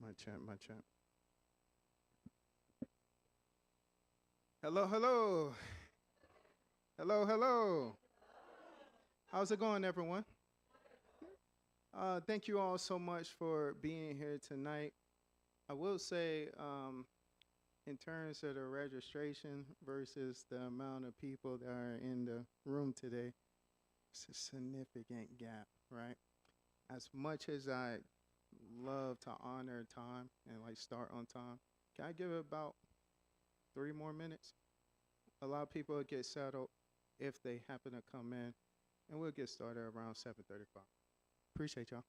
My chat, my chat. Hello, hello. Hello, hello. How's it going, everyone? Thank you all so much for being here tonight. I will say, in terms of the registration versus the amount of people that are in the room today, it's a significant gap, right? As much as I love to honor time and like start on time, can I give it about 3 more minutes? A lot of people get settled if they happen to come in, and we'll get started around 7:35. Appreciate y'all.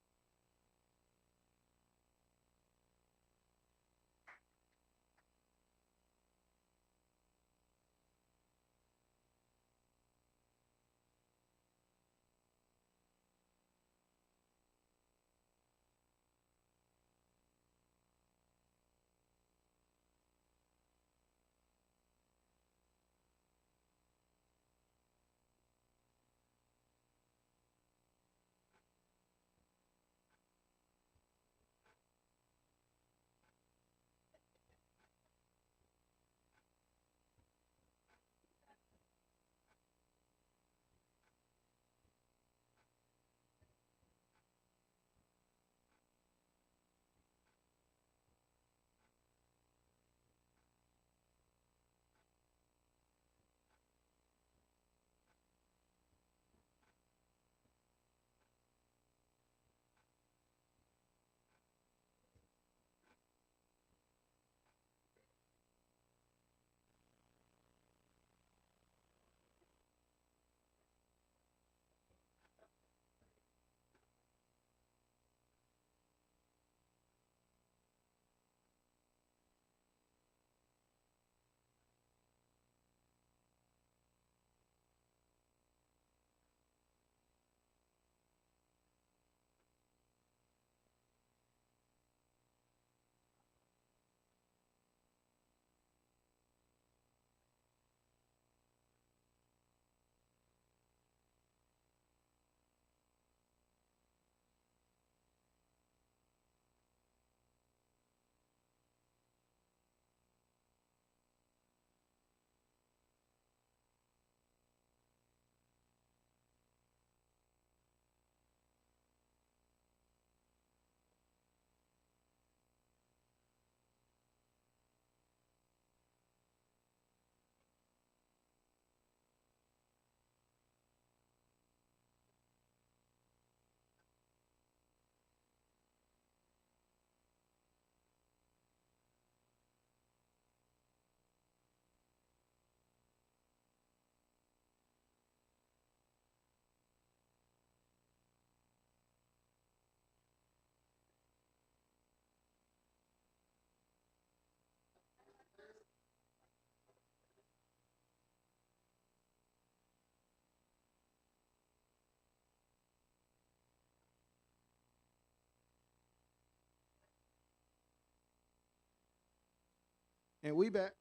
And we back.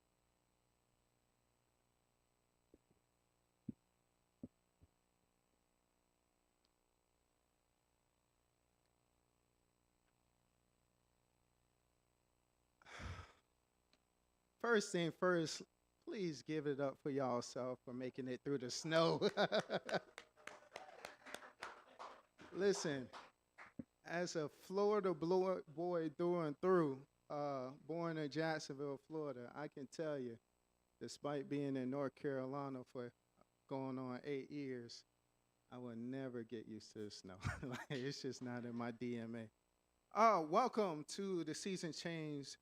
First thing first, please give it up for y'all self for making it through the snow. Listen, as a Florida boy through and through, born in Jacksonville, Florida, I can tell you, despite being in North Carolina for going on 8 years, I will never get used to the snow. Like, it's just not in my DMA. Welcome to the Season Change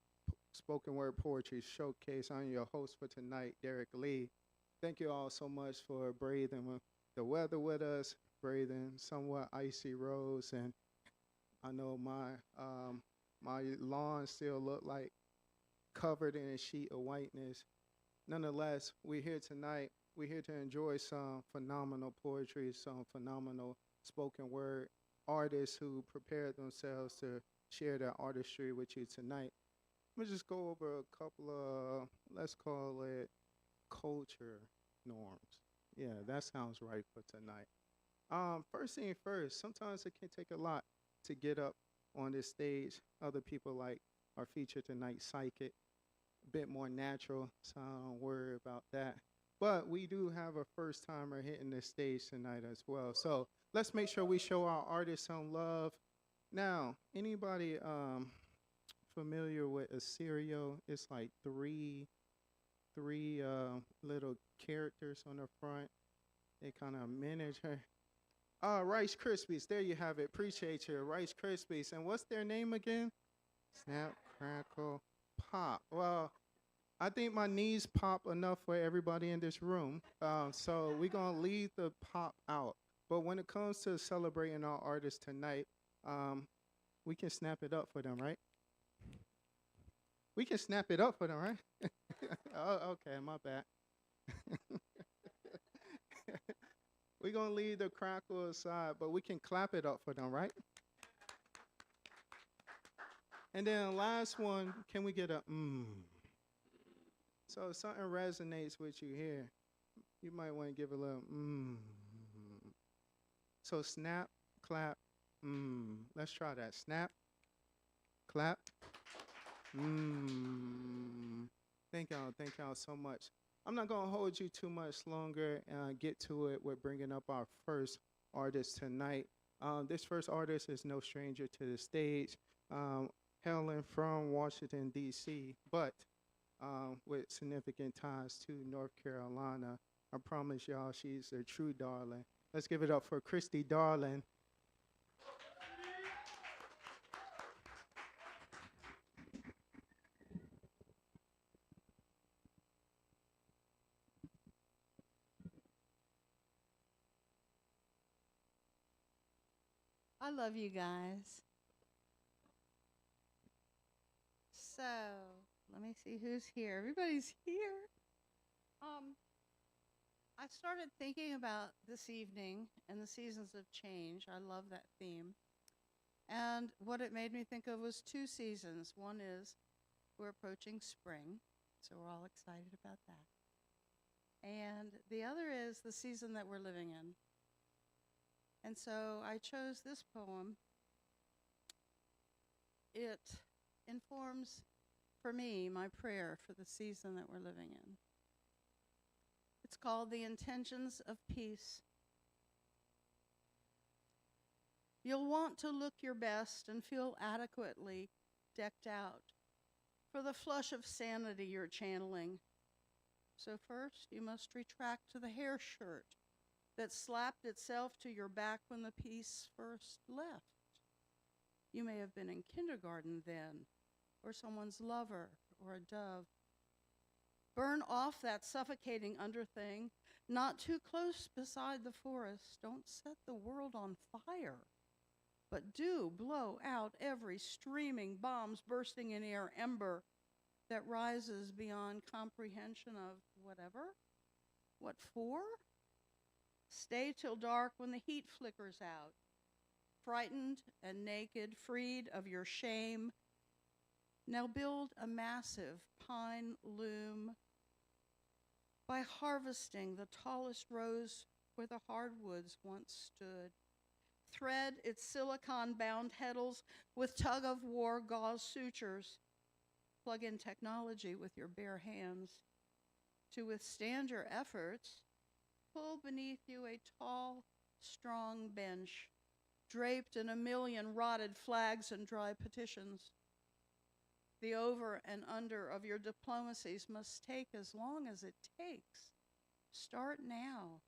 Spoken Word Poetry Showcase. I'm your host for tonight, Derick Lee. Thank you all so much for braving the weather with us, braving somewhat icy roads, and I know my lawn still look like covered in a sheet of whiteness. Nonetheless, we're here tonight. We're here to enjoy some phenomenal poetry, some phenomenal spoken word artists who prepared themselves to share their artistry with you tonight. Let me just go over a couple of, let's call it culture norms. Yeah, that sounds right for tonight. First thing first, sometimes it can take a lot to get up on this stage. Other people like our feature tonight, Psychic. A bit more natural, so I don't worry about that. But we do have a first timer hitting the stage tonight as well. So let's make sure we show our artists some love. Now, anybody familiar with a cereal? It's like three little characters on the front. They kind of miniature. Rice Krispies. There you have it. Appreciate you, Rice Krispies. And what's their name again? Snap, crackle, pop. Well, I think my knees pop enough for everybody in this room. So we're going to leave the pop out. But when it comes to celebrating our artists tonight, we can snap it up for them, right? We can snap it up for them, right? Oh, okay, my bad. We're going to leave the crackle aside, but we can clap it up for them, right? And then last one, can we get a So if something resonates with you here, you might want to give a little So snap, clap, Let's try that. Snap, clap, Thank y'all so much. I'm not going to hold you too much longer and get to it with bringing up our first artist tonight. This first artist is no stranger to the stage, hailing from Washington, D.C., but with significant ties to North Carolina. I promise y'all she's a true darling. Let's give it up for Christy Darling. I love you guys. So, let me see who's here. Everybody's here. I started thinking about this evening and the seasons of change. I love that theme. And what it made me think of was two seasons. One is we're approaching spring, so we're all excited about that. And the other is the season that we're living in. And so I chose this poem. It informs, for me, my prayer for the season that we're living in. It's called The Intentions of Peace. You'll want to look your best and feel adequately decked out for the flush of sanity you're channeling. So first, you must retract to the hair shirt that slapped itself to your back when the piece first left. You may have been in kindergarten then, or someone's lover, or a dove. Burn off that suffocating underthing, not too close beside the forest. Don't set the world on fire, but do blow out every streaming bombs bursting in air ember that rises beyond comprehension of whatever. What for? Stay till dark when the heat flickers out. Frightened and naked, freed of your shame. Now build a massive pine loom by harvesting the tallest rose where the hardwoods once stood. Thread its silicon-bound heddles with tug-of-war gauze sutures. Plug in technology with your bare hands. To withstand your efforts, pull beneath you a tall, strong bench, draped in a million rotted flags and dry petitions. The over and under of your diplomacies must take as long as it takes. Start now.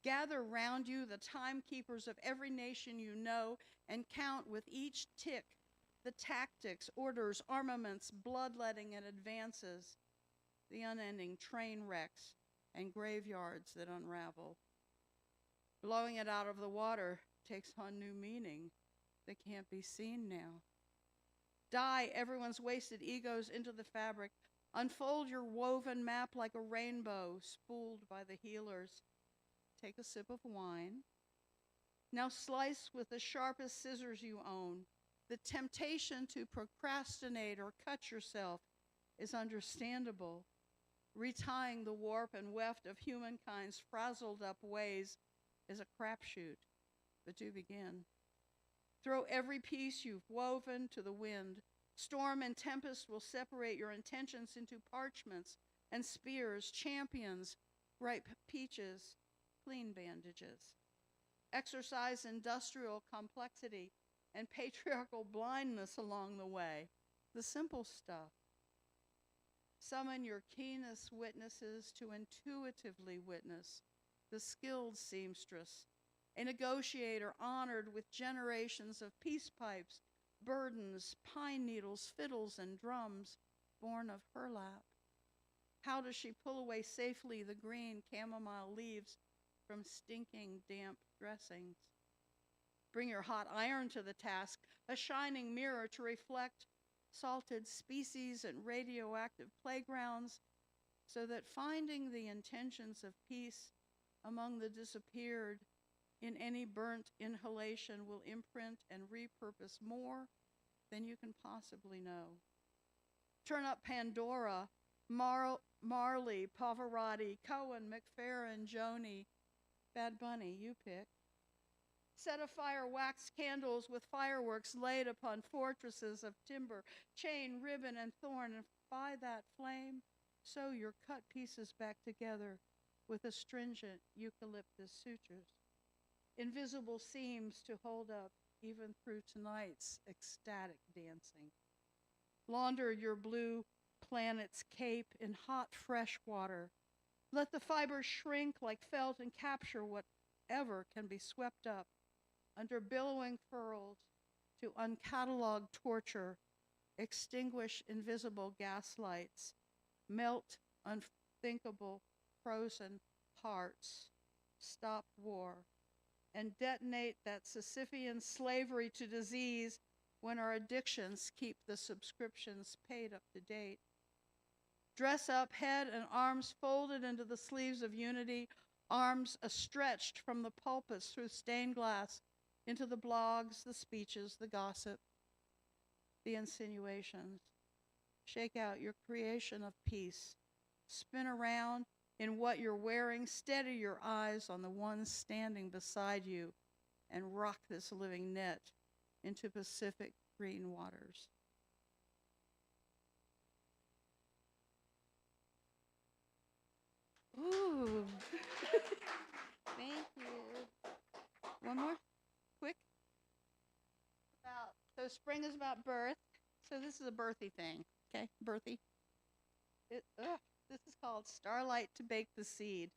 Gather round you the timekeepers of every nation you know and count with each tick the tactics, orders, armaments, bloodletting, and advances, the unending train wrecks and graveyards that unravel. Blowing it out of the water takes on new meaning that can't be seen now. Dye everyone's wasted egos into the fabric. Unfold your woven map like a rainbow spooled by the healers. Take a sip of wine. Now slice with the sharpest scissors you own. The temptation to procrastinate or cut yourself is understandable. Retying the warp and weft of humankind's frazzled up ways is a crapshoot, but do begin. Throw every piece you've woven to the wind. Storm and tempest will separate your intentions into parchments and spears, champions, ripe peaches, clean bandages. Exercise industrial complexity and patriarchal blindness along the way, the simple stuff. Summon your keenest witnesses to intuitively witness, the skilled seamstress, a negotiator honored with generations of peace pipes, burdens, pine needles, fiddles, and drums born of her lap. How does she pull away safely the green chamomile leaves from stinking, damp dressings? Bring your hot iron to the task, a shining mirror to reflect salted species and radioactive playgrounds, so that finding the intentions of peace among the disappeared in any burnt inhalation will imprint and repurpose more than you can possibly know. Turn up Pandora, Marley, Pavarotti, Cohen, McFerrin, Joni, Bad Bunny, you pick. Set afire wax candles with fireworks laid upon fortresses of timber, chain, ribbon, and thorn, and by that flame, sew your cut pieces back together with astringent eucalyptus sutures. Invisible seams to hold up even through tonight's ecstatic dancing. Launder your blue planet's cape in hot, fresh water. Let the fibers shrink like felt and capture whatever can be swept up under billowing furls to uncatalogued torture, extinguish invisible gaslights, melt unthinkable frozen hearts, stop war, and detonate that Sisyphean slavery to disease when our addictions keep the subscriptions paid up to date. Dress up, head and arms folded into the sleeves of unity, arms stretched from the pulpits through stained glass into the blogs, the speeches, the gossip, the insinuations. Shake out your creation of peace. Spin around in what you're wearing, steady your eyes on the one standing beside you, and rock this living net into Pacific green waters. Ooh. Thank you. One more? Quick? So spring is about birth. So this is a birthy thing, okay? Birthy. This is called Starlight to Bake the Seed.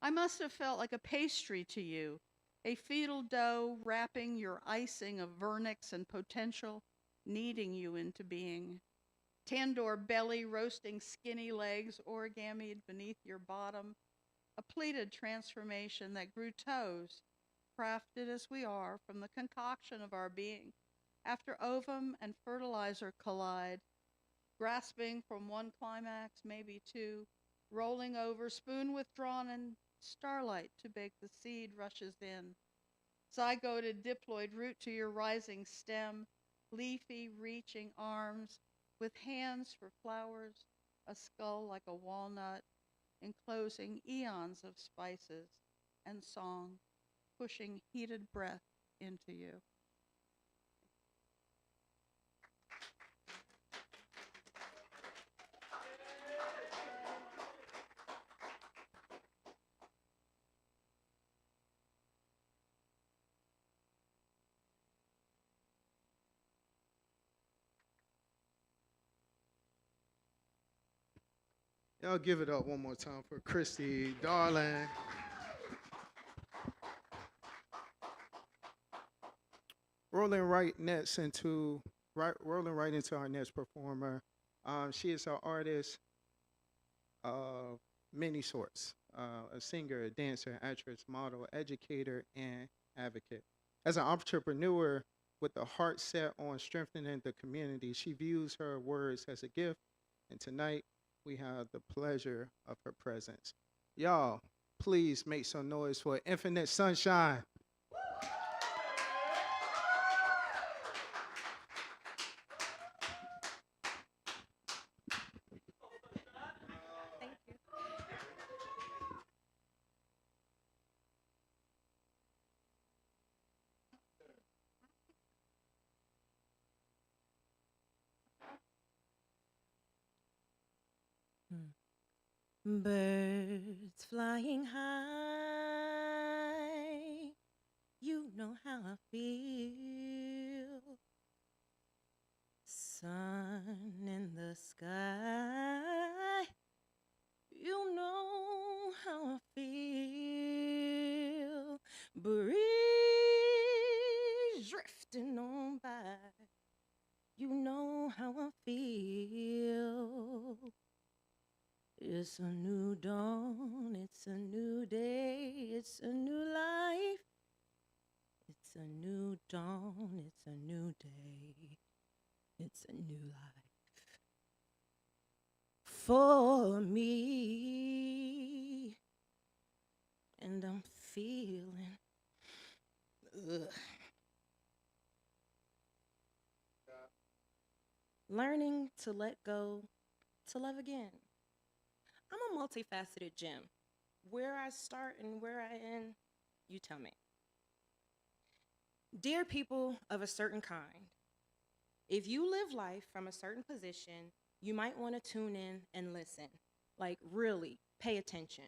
I must have felt like a pastry to you, a fetal dough wrapping your icing of vernix and potential, kneading you into being. Tandoor belly roasting skinny legs origamied beneath your bottom, a pleated transformation that grew toes, crafted as we are from the concoction of our being, after ovum and fertilizer collide, grasping from one climax, maybe two, rolling over, spoon withdrawn, and starlight to bake the seed rushes in. Zygoted diploid root to your rising stem, leafy reaching arms, with hands for flowers, a skull like a walnut, enclosing eons of spices and song, pushing heated breath into you. Y'all give it up one more time for Christy, darling. Rolling right into our next performer. She is an artist of many sorts, a singer, a dancer, actress, model, educator, and advocate. As an entrepreneur with a heart set on strengthening the community, she views her words as a gift, and tonight we have the pleasure of her presence. Y'all, please make some noise for Infinite Sunshine. Thank you. Birds flying high, you know how I feel. Sun in the sky, you know how I feel. Breeze drifting on by, you know how I feel. It's a new dawn, it's a new day, it's a new life. It's a new dawn, it's a new day, it's a new life. For me, and I'm feeling, ugh. Learning to let go, to love again. I'm a multifaceted gem. Where I start and where I end, you tell me. Dear people of a certain kind, if you live life from a certain position, you might want to tune in and listen. Like, really, pay attention.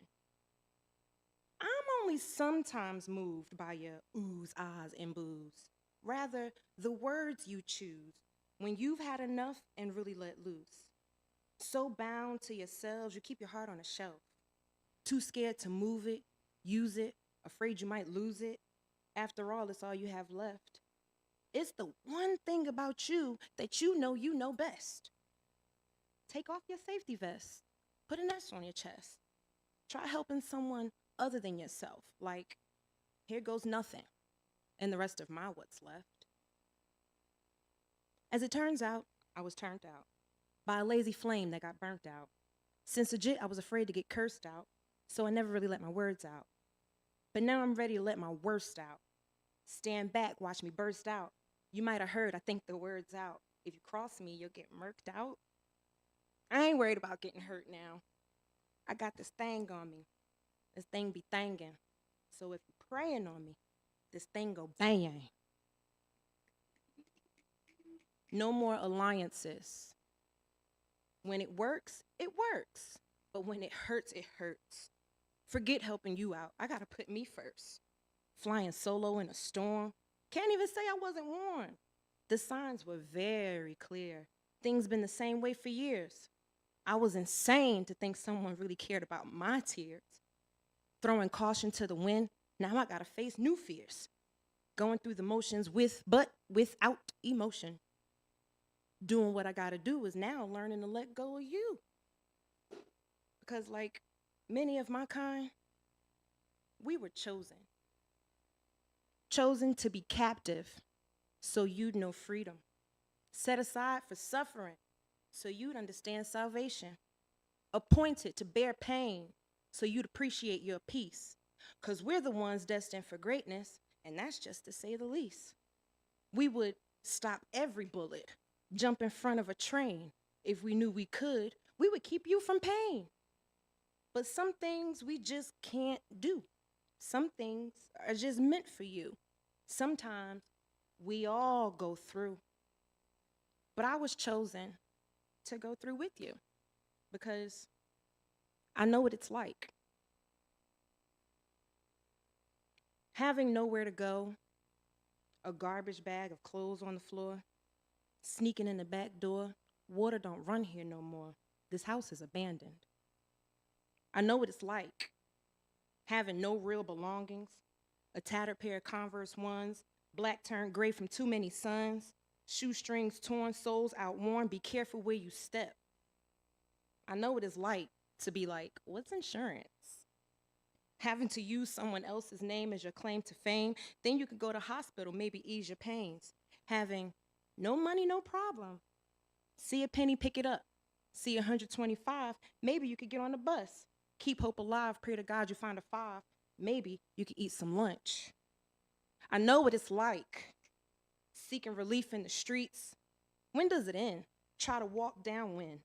I'm only sometimes moved by your oohs, ahs, and boos. Rather, the words you choose when you've had enough and really let loose. So bound to yourselves, you keep your heart on a shelf. Too scared to move it, use it, afraid you might lose it. After all, it's all you have left. It's the one thing about you that you know best. Take off your safety vest. Put an S on your chest. Try helping someone other than yourself. Like, here goes nothing, and the rest of my what's left. As it turns out, I was turned out by a lazy flame that got burnt out. Since legit, I was afraid to get cursed out, so I never really let my words out. But now I'm ready to let my worst out. Stand back, watch me burst out. You might have heard I think the words out. If you cross me, you'll get murked out. I ain't worried about getting hurt now. I got this thing on me. This thing be thangin'. So if you're praying on me, this thing go bang. No more alliances. When it works, it works. But when it hurts, it hurts. Forget helping you out. I gotta put me first. Flying solo in a storm. Can't even say I wasn't warned. The signs were very clear. Things been the same way for years. I was insane to think someone really cared about my tears. Throwing caution to the wind, now I gotta face new fears. Going through the motions but without emotion. Doing what I gotta do is now learning to let go of you. Because like many of my kind, we were chosen. Chosen to be captive, so you'd know freedom. Set aside for suffering, so you'd understand salvation. Appointed to bear pain, so you'd appreciate your peace. Because we're the ones destined for greatness, and that's just to say the least. We would stop every bullet, jump in front of a train. If we knew we could, we would keep you from pain. But some things we just can't do. Some things are just meant for you. Sometimes we all go through. But I was chosen to go through with you because I know what it's like. Having nowhere to go, a garbage bag of clothes on the floor, sneaking in the back door, water don't run here no more. This house is abandoned. I know what it's like, having no real belongings, a tattered pair of Converse ones, black turned gray from too many suns, shoestrings torn, soles outworn, be careful where you step. I know what it's like to be like, what's insurance? Having to use someone else's name as your claim to fame, then you could go to hospital, maybe ease your pains. Having no money, no problem. See a penny, pick it up. See 125, maybe you could get on the bus. Keep hope alive, pray to God you find a 5. Maybe you could eat some lunch. I know what it's like, seeking relief in the streets. When does it end? Try to walk downwind.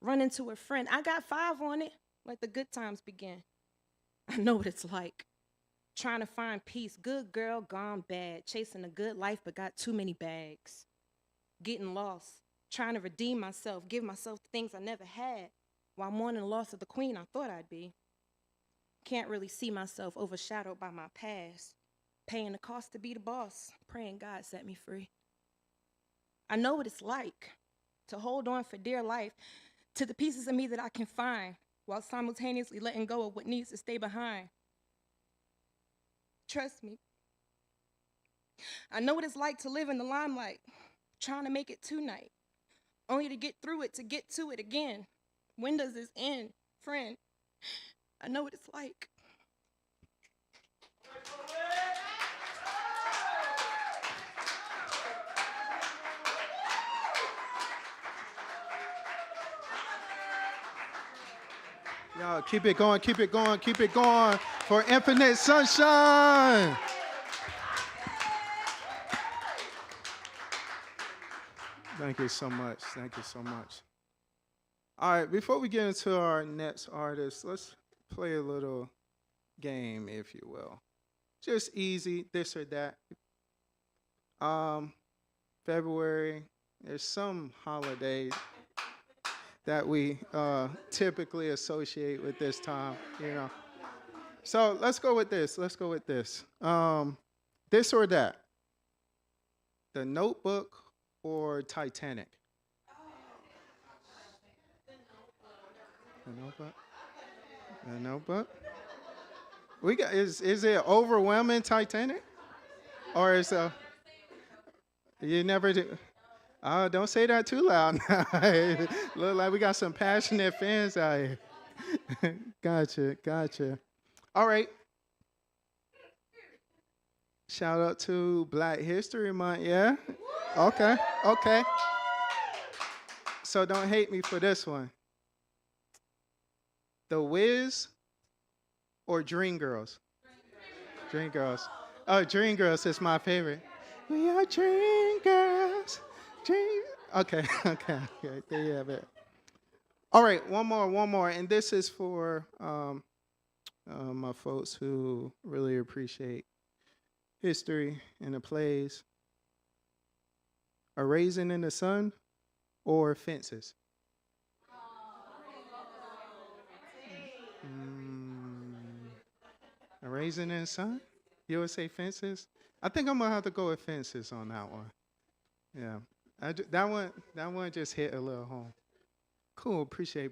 Run into a friend. I got 5 on it. Let the good times begin. I know what it's like, trying to find peace. Good girl gone bad. Chasing a good life but got too many bags. Getting lost. Trying to redeem myself. Give myself the things I never had. while mourning the loss of the queen I thought I'd be. Can't really see myself overshadowed by my past, paying the cost to be the boss, praying God set me free. I know what it's like to hold on for dear life to the pieces of me that I can find, while simultaneously letting go of what needs to stay behind. Trust me, I know what it's like to live in the limelight, trying to make it tonight, only to get through it, to get to it again. When does this end, friend? I know what it's like. Y'all keep it going, keep it going, keep it going for Infinite Sunshine. Thank you so much. Thank you so much. All right, before we get into our next artist, let's play a little game, if you will. Just easy, this or that. February, there's some holiday that we typically associate with this time, you know. So let's go with this. Let's go with this. This or that. The Notebook or Titanic? The Notebook. The Notebook. We got is it overwhelming Titanic, or is you never do? Oh, don't say that too loud. Look like we got some passionate fans out here. Gotcha, gotcha. All right. Shout out to Black History Month, yeah? Okay, okay. So don't hate me for this one. The Wiz or Dreamgirls? Dreamgirls. Oh, Dreamgirls is my favorite. We are Dreamgirls. Okay, okay, okay. There you have it. All right, one more. And this is for my folks who really appreciate history and the plays. A Raisin in the Sun or Fences? A Raisin in the Sun? You would say Fences? I think I'm going to have to go with Fences on that one. Yeah. That one just hit a little home. Cool. Appreciate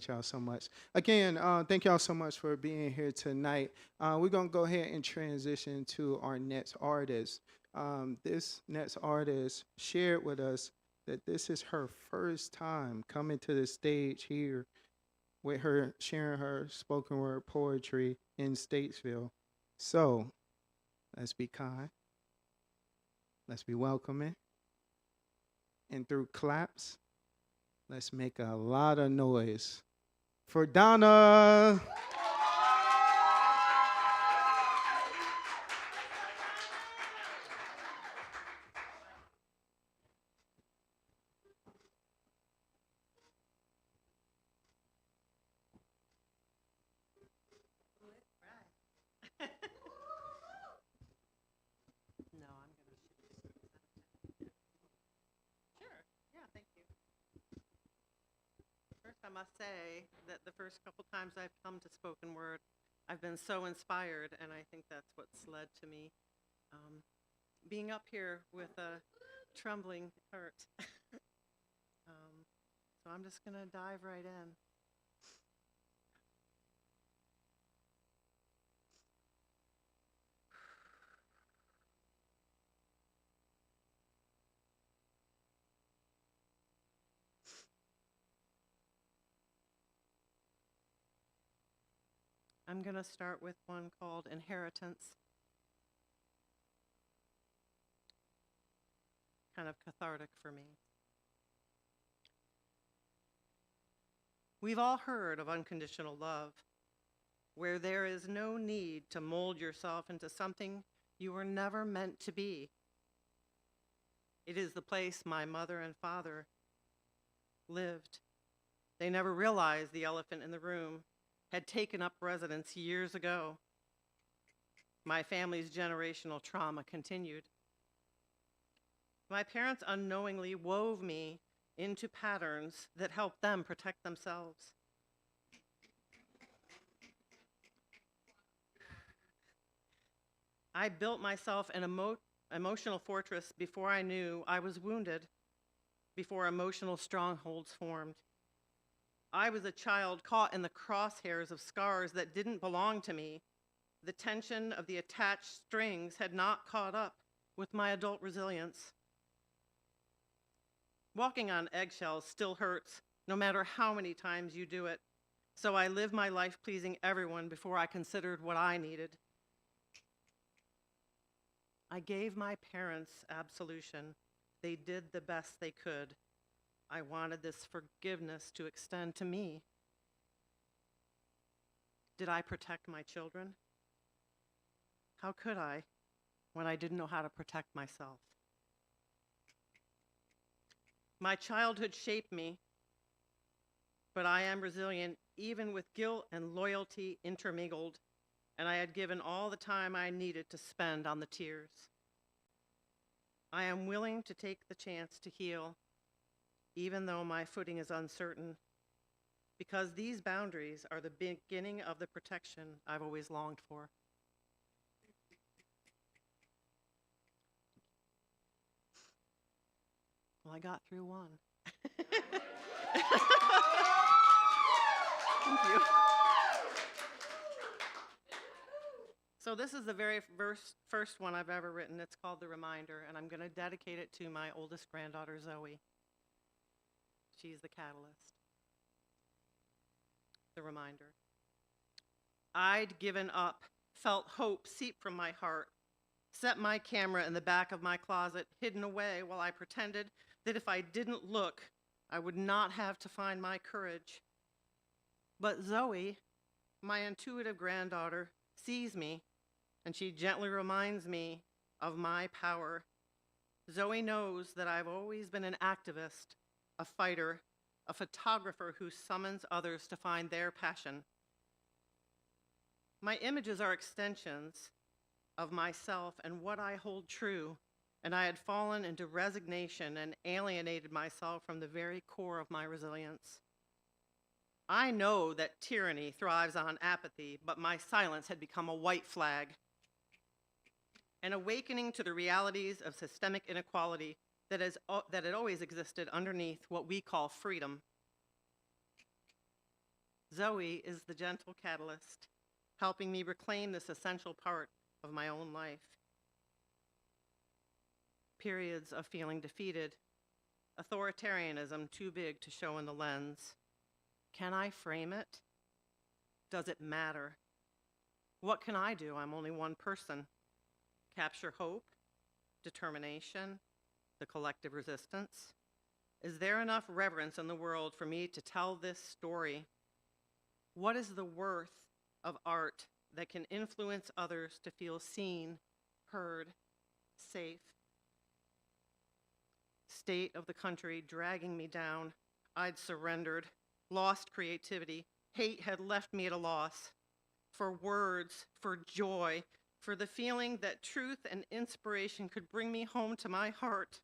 y'all so much. Again, thank y'all so much for being here tonight. We're going to go ahead and transition to our next artist. This next artist shared with us that this is her first time coming to the stage here with her sharing her spoken word poetry in Statesville. So let's be kind. Let's be welcoming. And through claps, let's make a lot of noise for Donna. No, I'm going to shoot. Sure. Yeah, thank you. First, I must say that the first couple times I've come to spoken word, I've been so inspired, and I think that's what's led to me being up here with a trembling heart. So I'm just going to dive right in. I'm going to start with one called Inheritance. Kind of cathartic for me. We've all heard of unconditional love, where there is no need to mold yourself into something you were never meant to be. It is the place my mother and father lived. They never realized the elephant in the room had taken up residence years ago. My family's generational trauma continued. My parents unknowingly wove me into patterns that help them protect themselves. I built myself an emotional fortress before I knew I was wounded, before emotional strongholds formed. I was a child caught in the crosshairs of scars that didn't belong to me. The tension of the attached strings had not caught up with my adult resilience. Walking on eggshells still hurts, no matter how many times you do it. So I lived my life pleasing everyone before I considered what I needed. I gave my parents absolution. They did the best they could. I wanted this forgiveness to extend to me. Did I protect my children? How could I when I didn't know how to protect myself? My childhood shaped me, but I am resilient even with guilt and loyalty intermingled, and I had given all the time I needed to spend on the tears. I am willing to take the chance to heal, even though my footing is uncertain, because these boundaries are the beginning of the protection I've always longed for. Well, I got through one. Thank you. So this is the very first one I've ever written. It's called The Reminder, and I'm going to dedicate it to my oldest granddaughter, Zoe. She's the catalyst. The Reminder. I'd given up, felt hope seep from my heart, set my camera in the back of my closet, hidden away while I pretended that if I didn't look, I would not have to find my courage. But Zoe, my intuitive granddaughter, sees me, and she gently reminds me of my power. Zoe knows that I've always been an activist, a fighter, a photographer who summons others to find their passion. My images are extensions of myself and what I hold true, and I had fallen into resignation and alienated myself from the very core of my resilience. I know that tyranny thrives on apathy, but my silence had become a white flag. An awakening to the realities of systemic inequality that had always existed underneath what we call freedom. Zoe is the gentle catalyst, helping me reclaim this essential part of my own life. Periods of feeling defeated, authoritarianism too big to show in the lens. Can I frame it? Does it matter? What can I do? I'm only one person. Capture hope, determination, the collective resistance. Is there enough reverence in the world for me to tell this story? What is the worth of art that can influence others to feel seen, heard, safe? State of the country dragging me down. I'd surrendered, lost creativity. Hate had left me at a loss. For words, for joy, for the feeling that truth and inspiration could bring me home to my heart.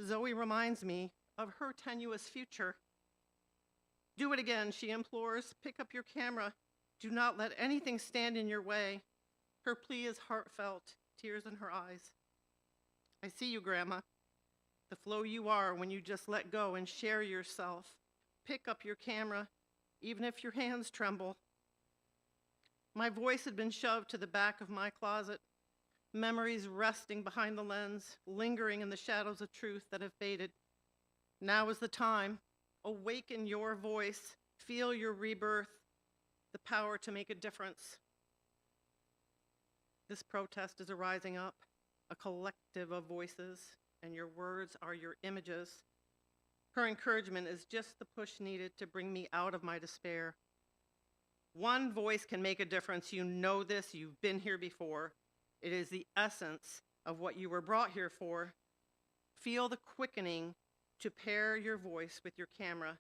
Zoe reminds me of her tenuous future. Do it again, she implores. Pick up your camera. Do not let anything stand in your way. Her plea is heartfelt, tears in her eyes. I see you, Grandma. The flow you are when you just let go and share yourself. Pick up your camera, even if your hands tremble. My voice had been shoved to the back of my closet, memories resting behind the lens, lingering in the shadows of truth that have faded. Now is the time. Awaken your voice. Feel your rebirth, the power to make a difference. This protest is a rising up, a collective of voices, and your words are your images. Her encouragement is just the push needed to bring me out of my despair. One voice can make a difference. You know this, you've been here before. It is the essence of what you were brought here for. Feel the quickening to pair your voice with your camera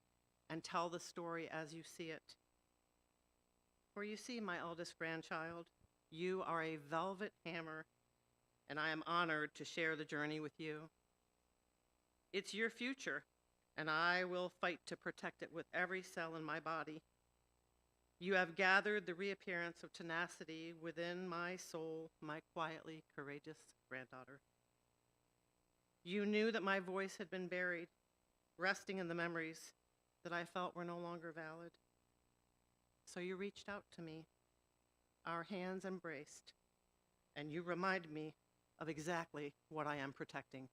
and tell the story as you see it. For you see, my eldest grandchild, you are a velvet hammer, and I am honored to share the journey with you. It's your future, and I will fight to protect it with every cell in my body. You have gathered the reappearance of tenacity within my soul, my quietly courageous granddaughter. You knew that my voice had been buried, resting in the memories that I felt were no longer valid. So you reached out to me, our hands embraced, and you reminded me of exactly what I am protecting.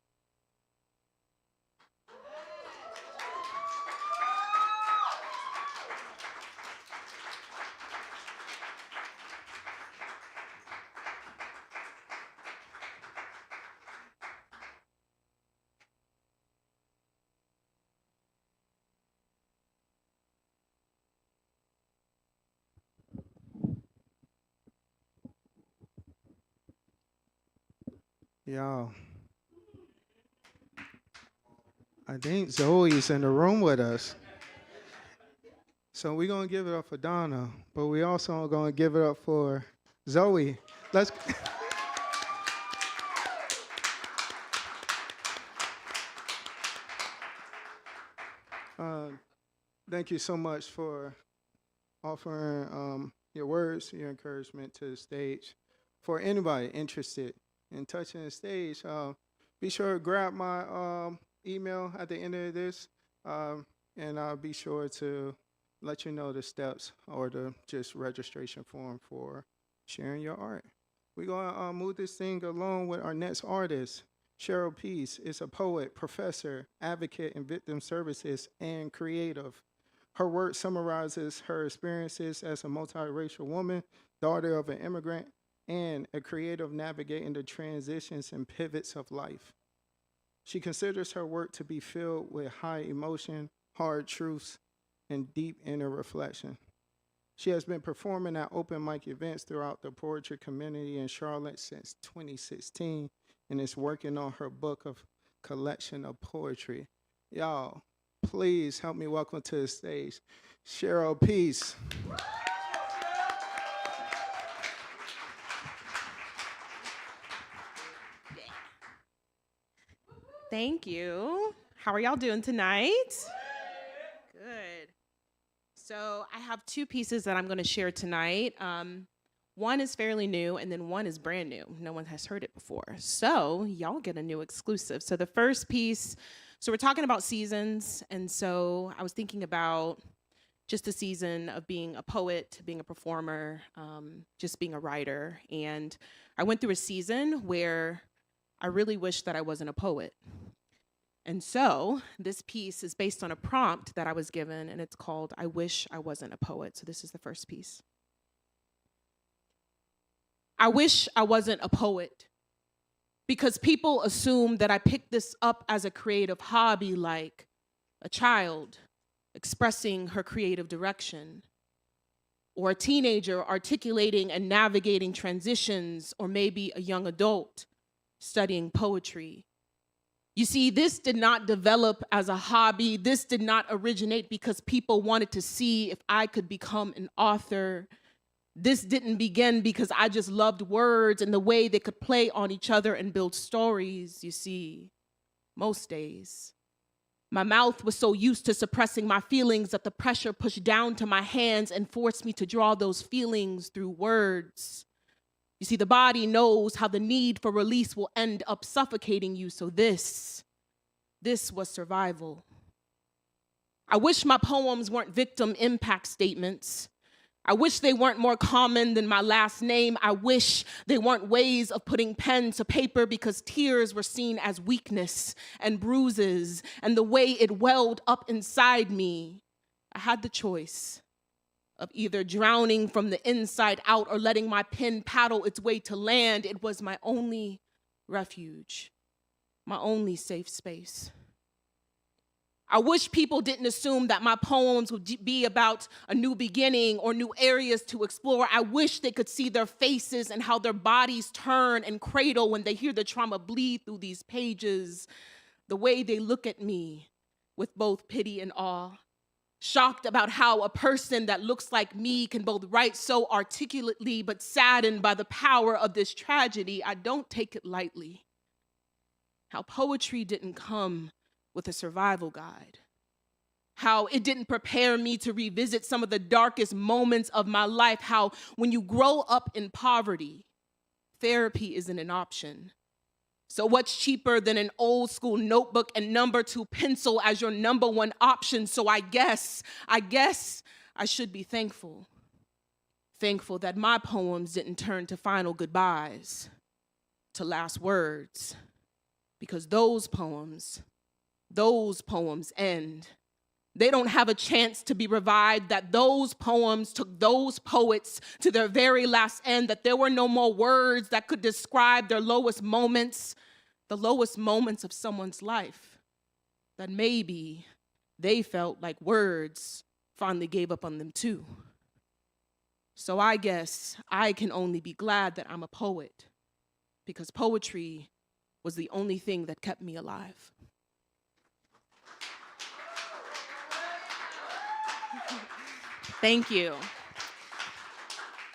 Y'all, I think Zoe's in the room with us. So we're going to give it up for Donna, but we also going to give it up for Zoe. Let's. Thank you so much for offering your words, your encouragement to the stage. For anybody interested in touching the stage, be sure to grab my email at the end of this, and I'll be sure to let you know the steps or the just registration form for sharing your art. We're going to move this thing along with our next artist. Cheryl Peace is a poet, professor, advocate in victim services, and creative. Her work summarizes her experiences as a multiracial woman, daughter of an immigrant, and a creative navigating the transitions and pivots of life. She considers her work to be filled with high emotion, hard truths, and deep inner reflection. She has been performing at open mic events throughout the poetry community in Charlotte since 2016 and is working on her book of collection of poetry. Y'all, please help me welcome to the stage Cheryl Peace. Thank you. How are y'all doing tonight? Good. So I have two pieces that I'm going to share tonight. One is fairly new, and then one is brand new. No one has heard it before. So y'all get a new exclusive. So the first piece, so we're talking about seasons, and so I was thinking about just the season of being a poet, being a performer, just being a writer. And I went through a season where I really wished that I wasn't a poet. And so this piece is based on a prompt that I was given, and it's called I Wish I Wasn't a Poet. So this is the first piece. I wish I wasn't a poet because people assume that I picked this up as a creative hobby, like a child expressing her creative direction, or a teenager articulating and navigating transitions, or maybe a young adult studying poetry. You see, this did not develop as a hobby. This did not originate because people wanted to see if I could become an author. This didn't begin because I just loved words and the way they could play on each other and build stories. You see, most days, my mouth was so used to suppressing my feelings that the pressure pushed down to my hands and forced me to draw those feelings through words. You see, the body knows how the need for release will end up suffocating you, so this was survival. I wish my poems weren't victim impact statements. I wish they weren't more common than my last name. I wish they weren't ways of putting pen to paper because tears were seen as weakness and bruises and the way it welled up inside me. I had the choice of either drowning from the inside out or letting my pen paddle its way to land. It was my only refuge, my only safe space. I wish people didn't assume that my poems would be about a new beginning or new areas to explore. I wish they could see their faces and how their bodies turn and cradle when they hear the trauma bleed through these pages, the way they look at me with both pity and awe. Shocked about how a person that looks like me can both write so articulately, but saddened by the power of this tragedy. I don't take it lightly. How poetry didn't come with a survival guide. How it didn't prepare me to revisit some of the darkest moments of my life. How when you grow up in poverty, therapy isn't an option. So what's cheaper than an old school notebook and number 2 pencil as your number 1 option? So I guess I should be thankful. Thankful that my poems didn't turn to final goodbyes, to last words, because those poems end. They don't have a chance to be revived, that those poems took those poets to their very last end, that there were no more words that could describe their lowest moments, the lowest moments of someone's life, that maybe they felt like words finally gave up on them too. So I guess I can only be glad that I'm a poet, because poetry was the only thing that kept me alive. Thank you.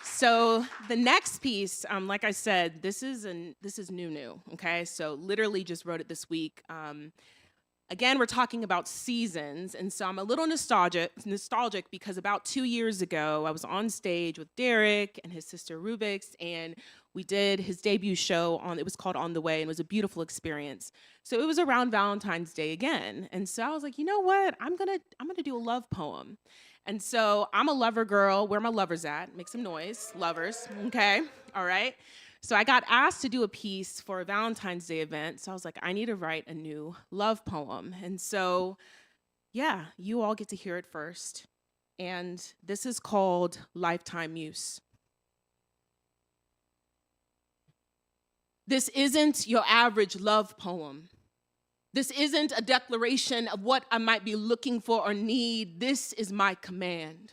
So the next piece, like I said, this is new, okay? So literally just wrote it this week. Again, we're talking about seasons, and so I'm a little nostalgic because about 2 years ago, I was on stage with Derick and his sister Rubik's, and we did his debut show it was called On the Way, and it was a beautiful experience. So it was around Valentine's Day again, and so I was like, you know what? I'm gonna do a love poem. And so I'm a lover girl. Where my lovers at? Make some noise, lovers, okay? All right. So I got asked to do a piece for a Valentine's Day event. So I was like, I need to write a new love poem. And so, yeah, you all get to hear it first. And this is called Lifetime Muse. This isn't your average love poem. This isn't a declaration of what I might be looking for or need. This is my command.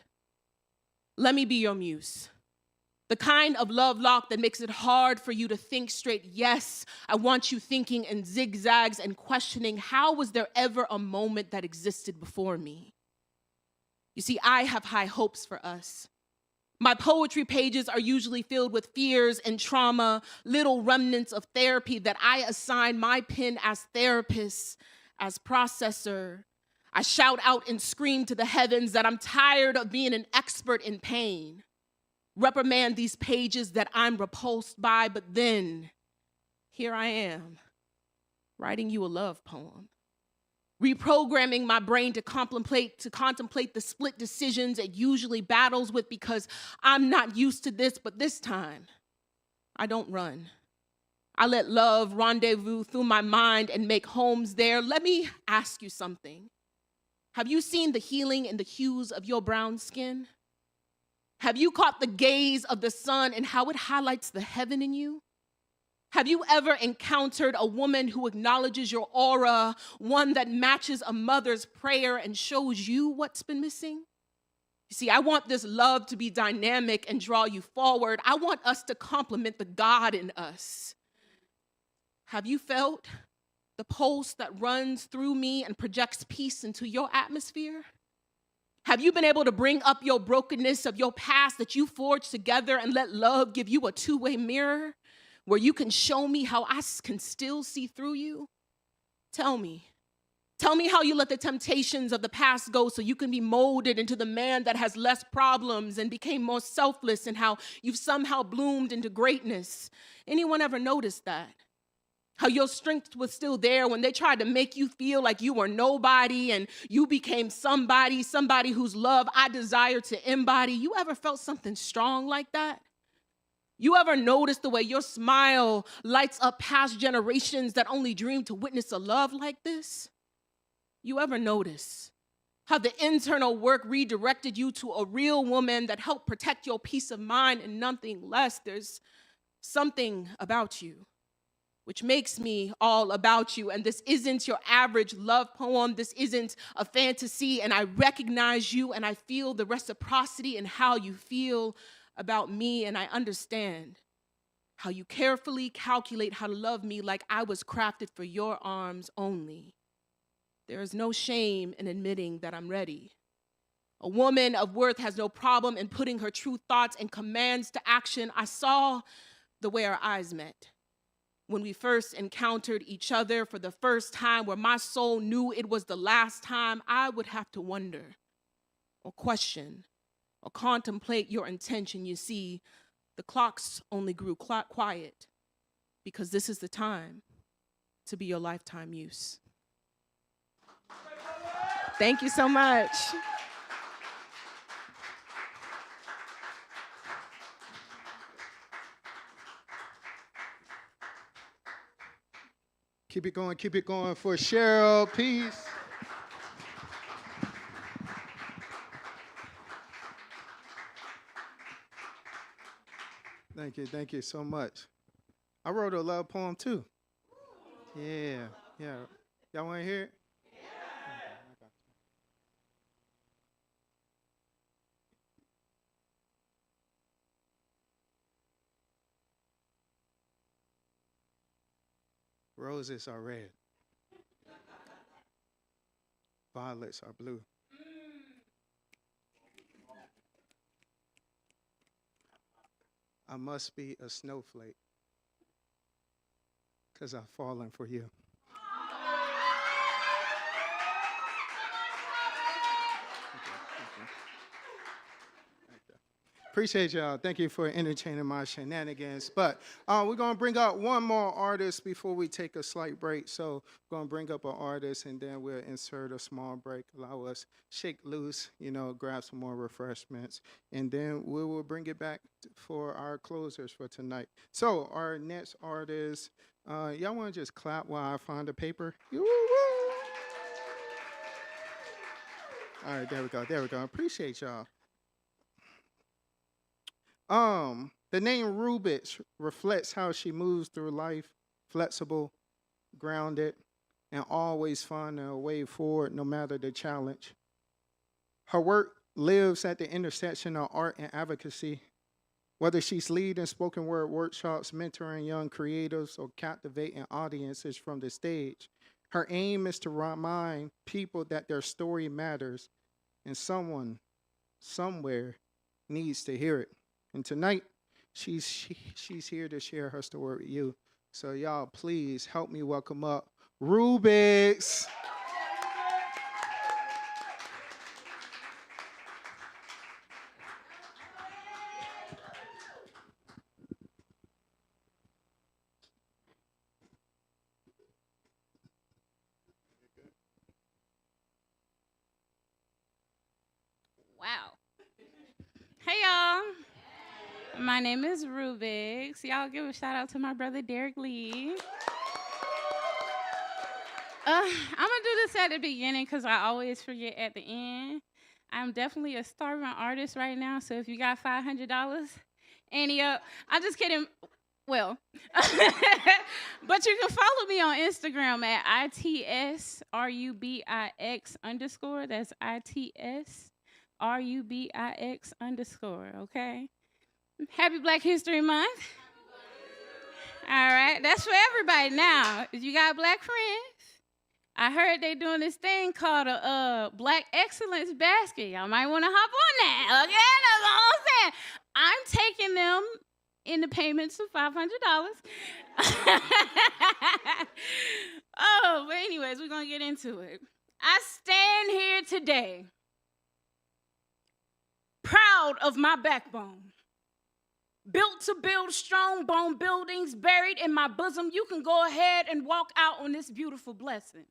Let me be your muse. The kind of love lock that makes it hard for you to think straight. Yes, I want you thinking in zigzags and questioning, how was there ever a moment that existed before me? You see, I have high hopes for us. My poetry pages are usually filled with fears and trauma, little remnants of therapy that I assign my pen as therapist, as processor. I shout out and scream to the heavens that I'm tired of being an expert in pain. Reprimand these pages that I'm repulsed by, but then here I am, writing you a love poem. Reprogramming my brain to contemplate the split decisions it usually battles with, because I'm not used to this, but this time, I don't run. I let love rendezvous through my mind and make homes there. Let me ask you something. Have you seen the healing in the hues of your brown skin? Have you caught the gaze of the sun and how it highlights the heaven in you? Have you ever encountered a woman who acknowledges your aura, one that matches a mother's prayer and shows you what's been missing? You see, I want this love to be dynamic and draw you forward. I want us to complement the God in us. Have you felt the pulse that runs through me and projects peace into your atmosphere? Have you been able to bring up your brokenness of your past that you forged together and let love give you a two-way mirror where you can show me how I can still see through you? Tell me. Tell me how you let the temptations of the past go so you can be molded into the man that has less problems and became more selfless, and how you've somehow bloomed into greatness. Anyone ever noticed that? How your strength was still there when they tried to make you feel like you were nobody and you became somebody whose love I desire to embody. You ever felt something strong like that? You ever noticed the way your smile lights up past generations that only dreamed to witness a love like this? You ever notice how the internal work redirected you to a real woman that helped protect your peace of mind and nothing less? There's something about you which makes me all about you. And this isn't your average love poem. This isn't a fantasy. And I recognize you and I feel the reciprocity in how you feel about me. And I understand how you carefully calculate how to love me like I was crafted for your arms only. There is no shame in admitting that I'm ready. A woman of worth has no problem in putting her true thoughts and commands to action. I saw the way our eyes met. when we first encountered each other for the first time, where my soul knew it was the last time, I would have to wonder or question or contemplate your intention. You see, the clocks only grew quiet because this is the time to be your lifetime use. Thank you so much. Keep it going for Cheryl. Peace. Thank you so much. I wrote a love poem too. Yeah. Y'all want to hear it? Roses are red. Violets are blue. I must be a snowflake because I've fallen for you. Appreciate y'all. Thank you for entertaining my shenanigans. But we're going to bring up one more artist before we take a slight break. So we're going to bring up an artist, and then we'll insert a small break. Allow us shake loose, grab some more refreshments. And then we will bring it back for our closers for tonight. So our next artist, y'all want to just clap while I find the paper? Woo-woo. All right, there we go. Appreciate y'all. The name Rubix reflects how she moves through life, flexible, grounded, and always finding a way forward no matter the challenge. Her work lives at the intersection of art and advocacy. Whether she's leading spoken word workshops, mentoring young creatives, or captivating audiences from the stage, her aim is to remind people that their story matters and someone, somewhere, needs to hear it. And tonight, she's here to share her story with you. So y'all, please help me welcome up Rubix. Wow. Hey, y'all. My name is Rubix. Y'all give a shout out to my brother, Derick Lee. I'm going to do this at the beginning because I always forget at the end. I'm definitely a starving artist right now, so if you got $500, any up. I'm just kidding. Well, but you can follow me on Instagram at ITSRUBIX_. That's ITSRUBIX_, okay? Happy Black History Month. All right, that's for everybody. Now, if you got Black friends, I heard they doing this thing called a Black Excellence Basket. Y'all might want to hop on that, okay? That's all I'm saying. I'm taking them in the payments of $500. Oh, but anyways, we're going to get into it. I stand here today proud of my backbone. Built to build strong bone buildings buried in my bosom. You can go ahead and walk out on this beautiful blessing.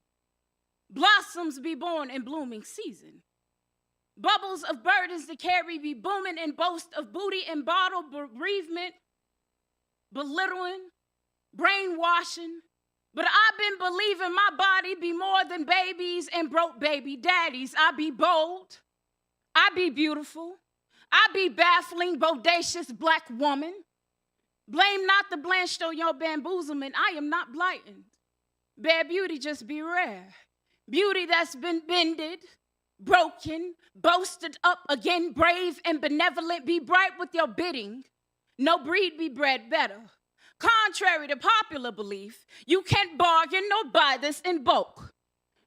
Blossoms be born in blooming season. Bubbles of burdens to carry be booming and boast of booty and bottle bereavement, belittling, brainwashing. But I've been believing my body be more than babies and broke baby daddies. I be bold. I be beautiful. I be baffling, bodacious Black woman. Blame not the blanched on your bamboozlement. I am not blighted. Bare beauty just be rare. Beauty that's been bended, broken, boasted up again, brave and benevolent. Be bright with your bidding. No breed be bred better. Contrary to popular belief, you can't bargain nor buy this in bulk.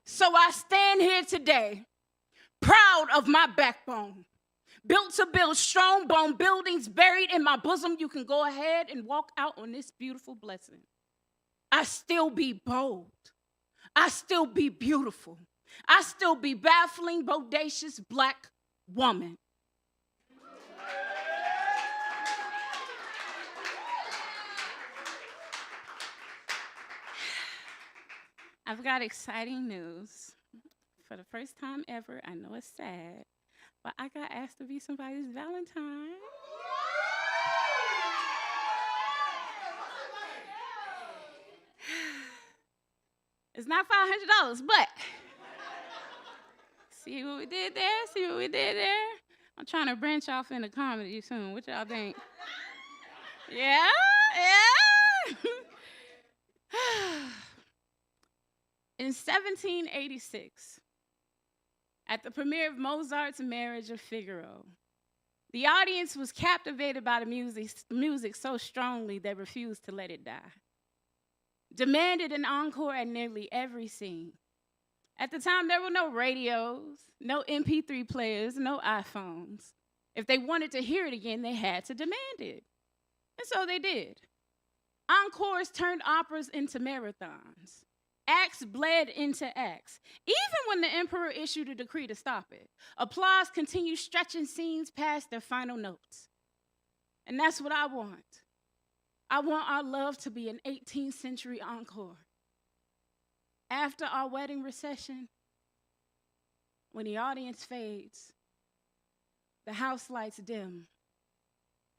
So I stand here today, proud of my backbone. Built to build strong bone buildings buried in my bosom. You can go ahead and walk out on this beautiful blessing. I still be bold. I still be beautiful. I still be baffling, bodacious black woman. I've got exciting news. For the first time ever, I know it's sad, but I got asked to be somebody's Valentine. It's not $500, but see what we did there? See what we did there? I'm trying to branch off into comedy soon. What y'all think? Yeah? Yeah? In 1786, at the premiere of Mozart's Marriage of Figaro, the audience was captivated by the music so strongly they refused to let it die. Demanded an encore at nearly every scene. At the time, there were no radios, no MP3 players, no iPhones. If they wanted to hear it again, they had to demand it. And so they did. Encores turned operas into marathons. Acts bled into acts, even when the emperor issued a decree to stop it. Applause continued stretching scenes past their final notes. And that's what I want. I want our love to be an 18th century encore. After our wedding recession, when the audience fades, the house lights dim,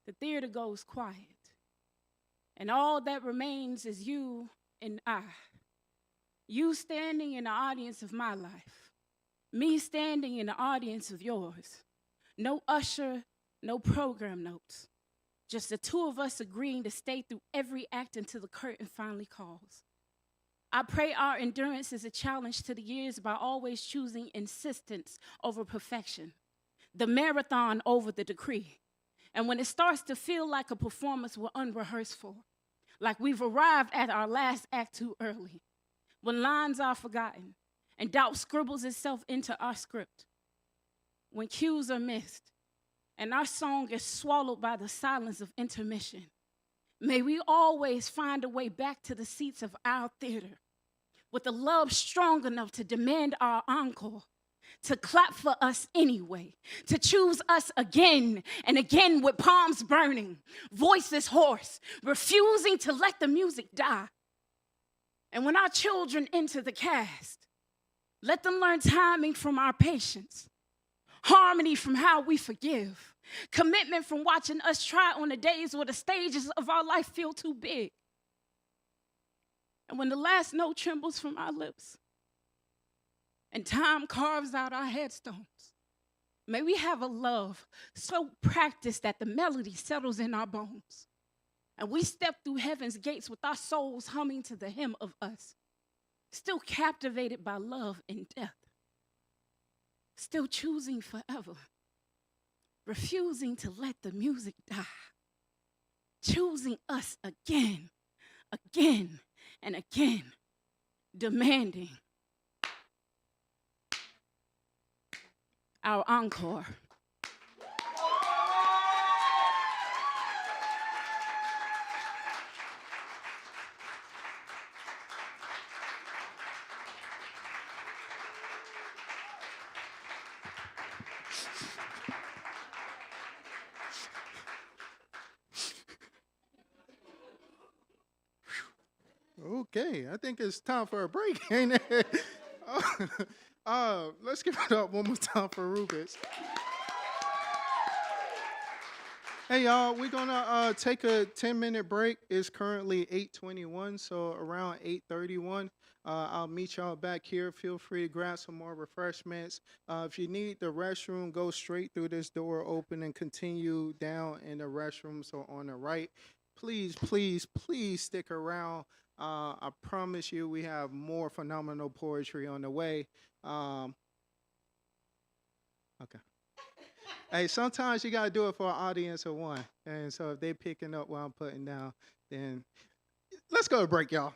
the theater goes quiet, and all that remains is you and I. You standing in the audience of my life, me standing in the audience of yours. No usher, no program notes. Just the two of us agreeing to stay through every act until the curtain finally calls. I pray our endurance is a challenge to the years by always choosing insistence over perfection, the marathon over the decree. And when it starts to feel like a performance we're unrehearsed for, like we've arrived at our last act too early, when lines are forgotten and doubt scribbles itself into our script, when cues are missed and our song is swallowed by the silence of intermission, may we always find a way back to the seats of our theater with a love strong enough to demand our encore, to clap for us anyway, to choose us again and again with palms burning, voices hoarse, refusing to let the music die. And when our children enter the cast, let them learn timing from our patience, harmony from how we forgive, commitment from watching us try on the days where the stages of our life feel too big. And when the last note trembles from our lips and time carves out our headstones, may we have a love so practiced that the melody settles in our bones. And we step through heaven's gates with our souls humming to the hymn of us, still captivated by love and death, still choosing forever, refusing to let the music die, choosing us again, again, and again, demanding our encore. Okay, I think it's time for a break, ain't it? Let's give it up one more time for Rubens. Hey, y'all, we're going to take a 10-minute break. It's currently 8:21, so around 8:31, I'll meet y'all back here. Feel free to grab some more refreshments. If you need the restroom, go straight through this door open and continue down in the restrooms or on the right. Please, please, please stick around. I promise you we have more phenomenal poetry on the way. Okay. Hey, sometimes you got to do it for an audience of one. And so if they're picking up what I'm putting down, then let's go to break, y'all.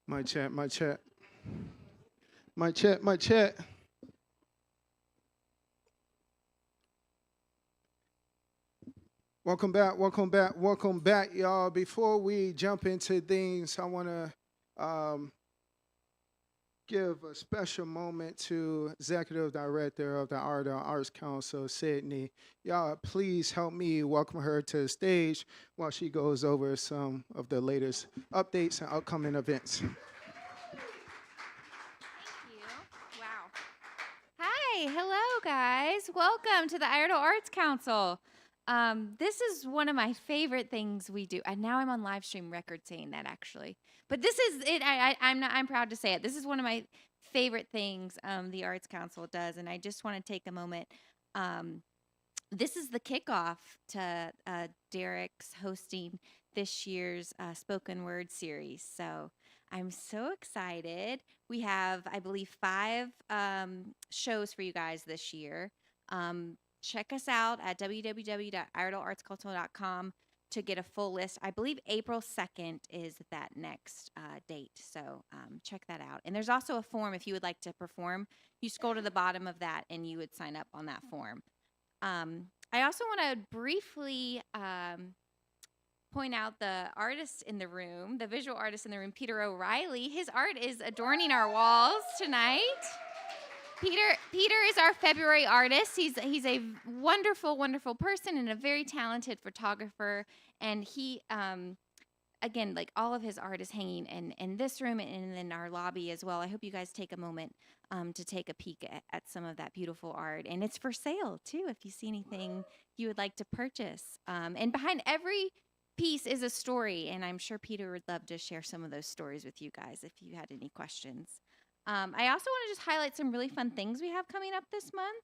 My chat, my chat. My chat, my chat. Welcome back, welcome back, welcome back, y'all. Before we jump into things, I want to give a special moment to Executive Director of the Iredell Arts Council, Sydney. Y'all, please help me welcome her to the stage while she goes over some of the latest updates and upcoming events. Thank you. Wow. Hi, hello guys. Welcome to the Iredell Arts Council. This is one of my favorite things we do. And now I'm on live stream record saying that actually. But this is it. I'm proud to say it. This is one of my favorite things the Arts Council does, and I just want to take a moment. This is the kickoff to Derick's hosting this year's spoken word series. So I'm so excited. We have, I believe, 5 shows for you guys this year. Check us out at www.iredallartscultural.com to get a full list. I believe April 2nd is that next date. So check that out. And there's also a form if you would like to perform. You scroll to the bottom of that and you would sign up on that form. I also want to briefly point out the artist in the room, the visual artist in the room, Peter O'Reilly. His art is adorning our walls tonight. Peter is our February artist. He's a wonderful, wonderful person and a very talented photographer. And he, again, like all of his art is hanging in this room and in our lobby as well. I hope you guys take a moment to take a peek at some of that beautiful art. And it's for sale, too, if you see anything you would like to purchase. And behind every piece is a story, and I'm sure Peter would love to share some of those stories with you guys if you had any questions. I also want to just highlight some really fun things we have coming up this month.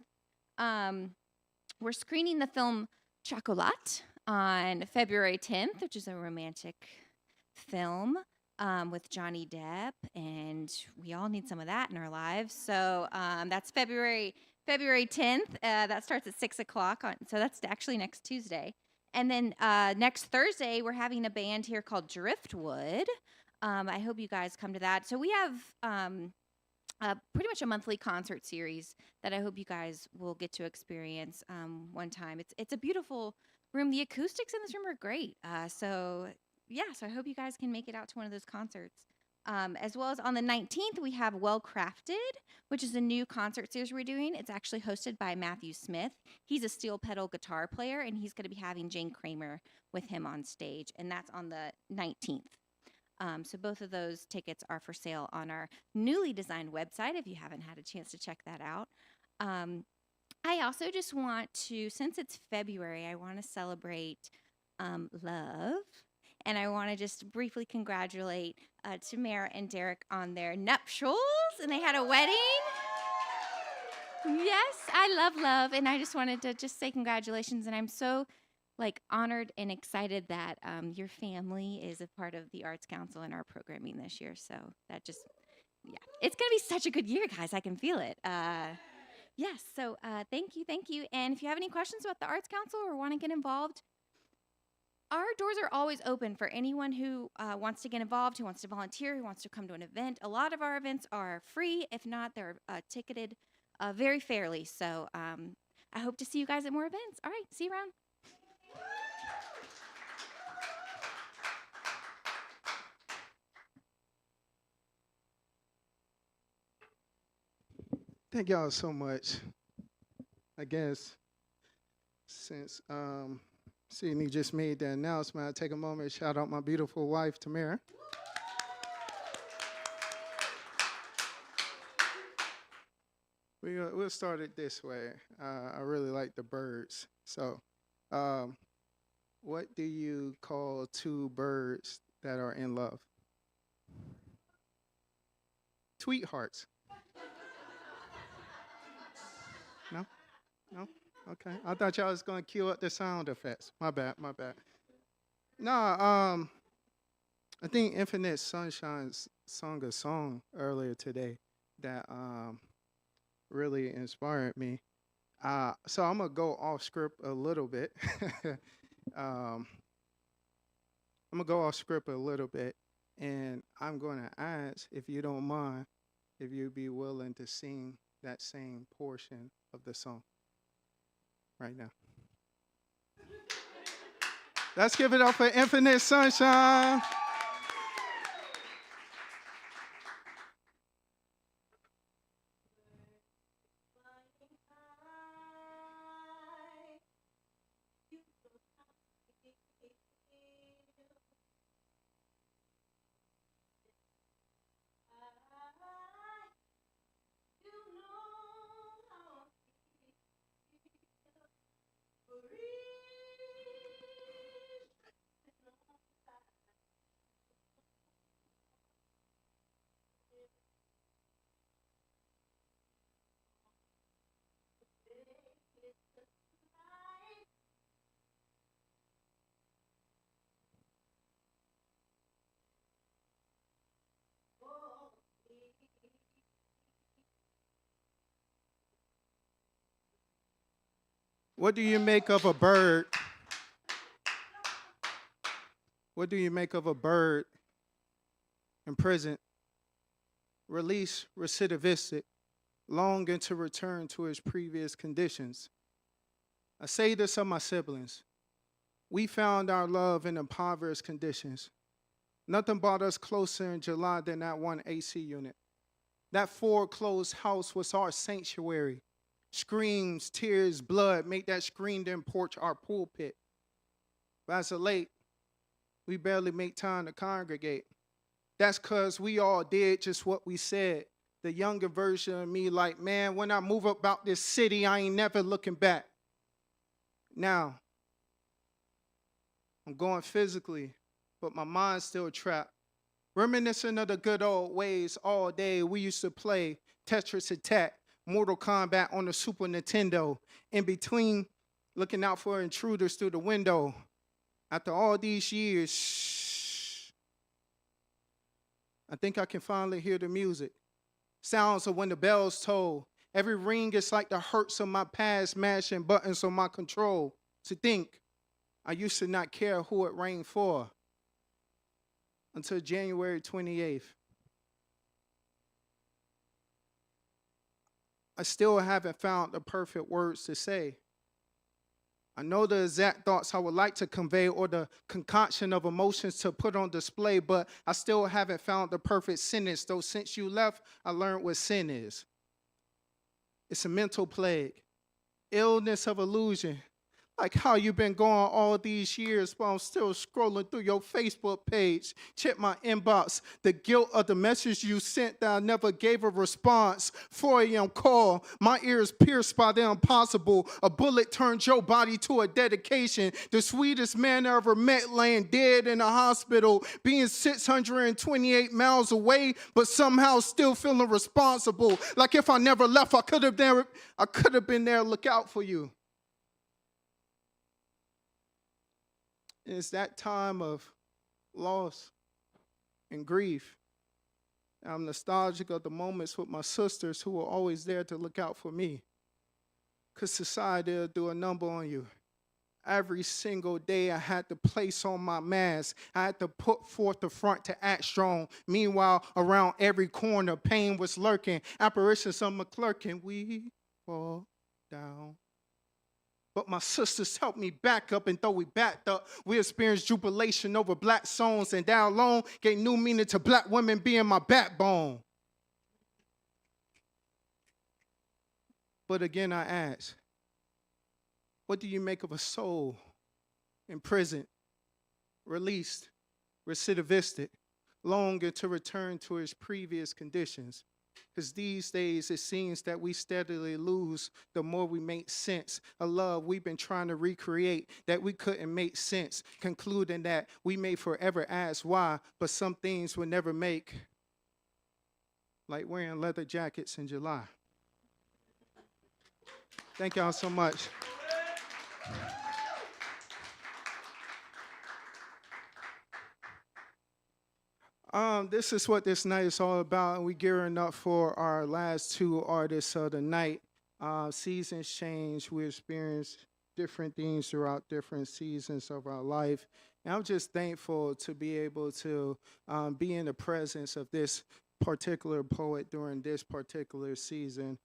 We're screening the film Chocolat on February 10th, which is a romantic film with Johnny Depp, and we all need some of that in our lives. So that's February 10th. That starts at 6 o'clock, so that's actually next Tuesday. And then next Thursday, we're having a band here called Driftwood. I hope you guys come to that. So we have pretty much a monthly concert series that I hope you guys will get to experience one time. It's a beautiful room. The acoustics in this room are great. So I hope you guys can make it out to one of those concerts. As well as on the 19th, we have Well Crafted, which is a new concert series we're doing. It's actually hosted by Matthew Smith. He's a steel pedal guitar player, and he's going to be having Jane Kramer with him on stage, and that's on the 19th. So both of those tickets are for sale on our newly designed website if you haven't had a chance to check that out. I also just want to, since it's February, I want to celebrate love. And I want to just briefly congratulate Tamara and Derick on their nuptials. And they had a wedding. Yes, I love love. And I just wanted to just say congratulations. And I'm so honored and excited that your family is a part of the Arts Council and our programming this year. So that just, it's going to be such a good year, guys. I can feel it. Yes, so thank you. And if you have any questions about the Arts Council or want to get involved, our doors are always open for anyone who wants to get involved, who wants to volunteer, who wants to come to an event. A lot of our events are free. If not, they're ticketed very fairly. So I hope to see you guys at more events. All right, see you around. Thank y'all so much. I guess since Sydney just made the announcement, I'll take a moment to shout out my beautiful wife, Tamara. We'll start it this way. I really like the birds. So what do you call 2 birds that are in love? Tweethearts. No? No? Okay. I thought y'all was going to cue up the sound effects. My bad. No, I think Infinite Sunshine sung a song earlier today that really inspired me. So I'm going to go off script a little bit. I'm going to go off script a little bit. And I'm going to ask, if you don't mind, if you'd be willing to sing that same portion of the song right now. Let's give it up for Infinite Sunshine. What do you make of a bird? What do you make of a bird in prison, released recidivistic, longing to return to his previous conditions? I say this of my siblings. We found our love in impoverished conditions. Nothing brought us closer in July than that one AC unit. That foreclosed house was our sanctuary. Screams, tears, blood made that screened-in porch our pulpit. But as of late, we barely make time to congregate. That's because we all did just what we said. The younger version of me like, man, when I move about this city, I ain't never looking back. Now, I'm going physically, but my mind's still trapped. Reminiscing of the good old ways all day we used to play Tetris Attack, Mortal Kombat on the Super Nintendo, in between looking out for intruders through the window. After all these years, I think I can finally hear the music. Sounds of when the bells toll. Every ring is like the hurts of my past mashing buttons on my control. To think, I used to not care who it rang for until January 28th. I still haven't found the perfect words to say. I know the exact thoughts I would like to convey or the concoction of emotions to put on display, but I still haven't found the perfect sentence, though since you left, I learned what sin is. It's a mental plague, illness of illusion, like how you've been going all these years while I'm still scrolling through your Facebook page. Check my inbox. The guilt of the message you sent that I never gave a response. 4 a.m. call. My ears pierced by the impossible. A bullet turned your body to a dedication. The sweetest man I ever met laying dead in a hospital, being 628 miles away, but somehow still feeling responsible. Like if I never left, I could have been there to look out for you. And it's that time of loss and grief. I'm nostalgic of the moments with my sisters who were always there to look out for me. Because society will do a number on you. Every single day I had to place on my mask. I had to put forth the front to act strong. Meanwhile, around every corner, pain was lurking. Apparitions of McClurkin. We fall down. But my sisters helped me back up, and though we backed up, we experienced jubilation over black songs, and that alone gave new meaning to black women being my backbone. But again, I ask, what do you make of a soul imprisoned, released, recidivistic, longing to return to its previous conditions? Because these days it seems that we steadily lose the more we make sense. A love we've been trying to recreate that we couldn't make sense, concluding that we may forever ask why, but some things will never make, like wearing leather jackets in July. Thank y'all so much. This is what this night is all about, and we're gearing up for our last two artists of the night. Seasons change. We experience different things throughout different seasons of our life, And I'm just thankful to be able to be in the presence of this particular poet during this particular season.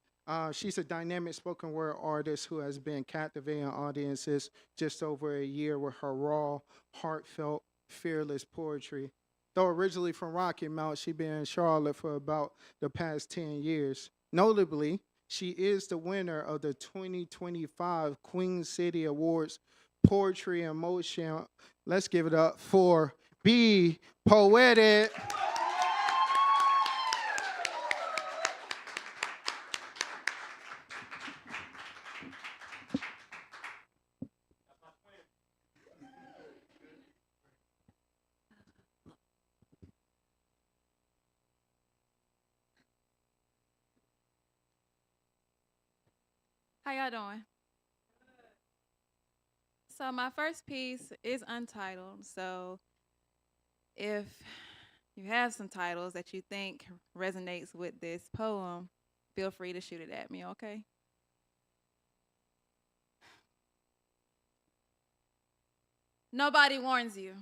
She's a dynamic spoken word artist who has been captivating audiences just over a year with her raw, heartfelt, fearless poetry. Though originally from Rocky Mount, she's been in Charlotte for about the past 10 years. Notably, she is the winner of the 2025 Queen City Awards Poetry in Motion. Let's give it up for Be Poetic. How y'all doing? So my first piece is untitled. So if you have some titles that you think resonates with this poem, feel free to shoot it at me, okay? Nobody warns you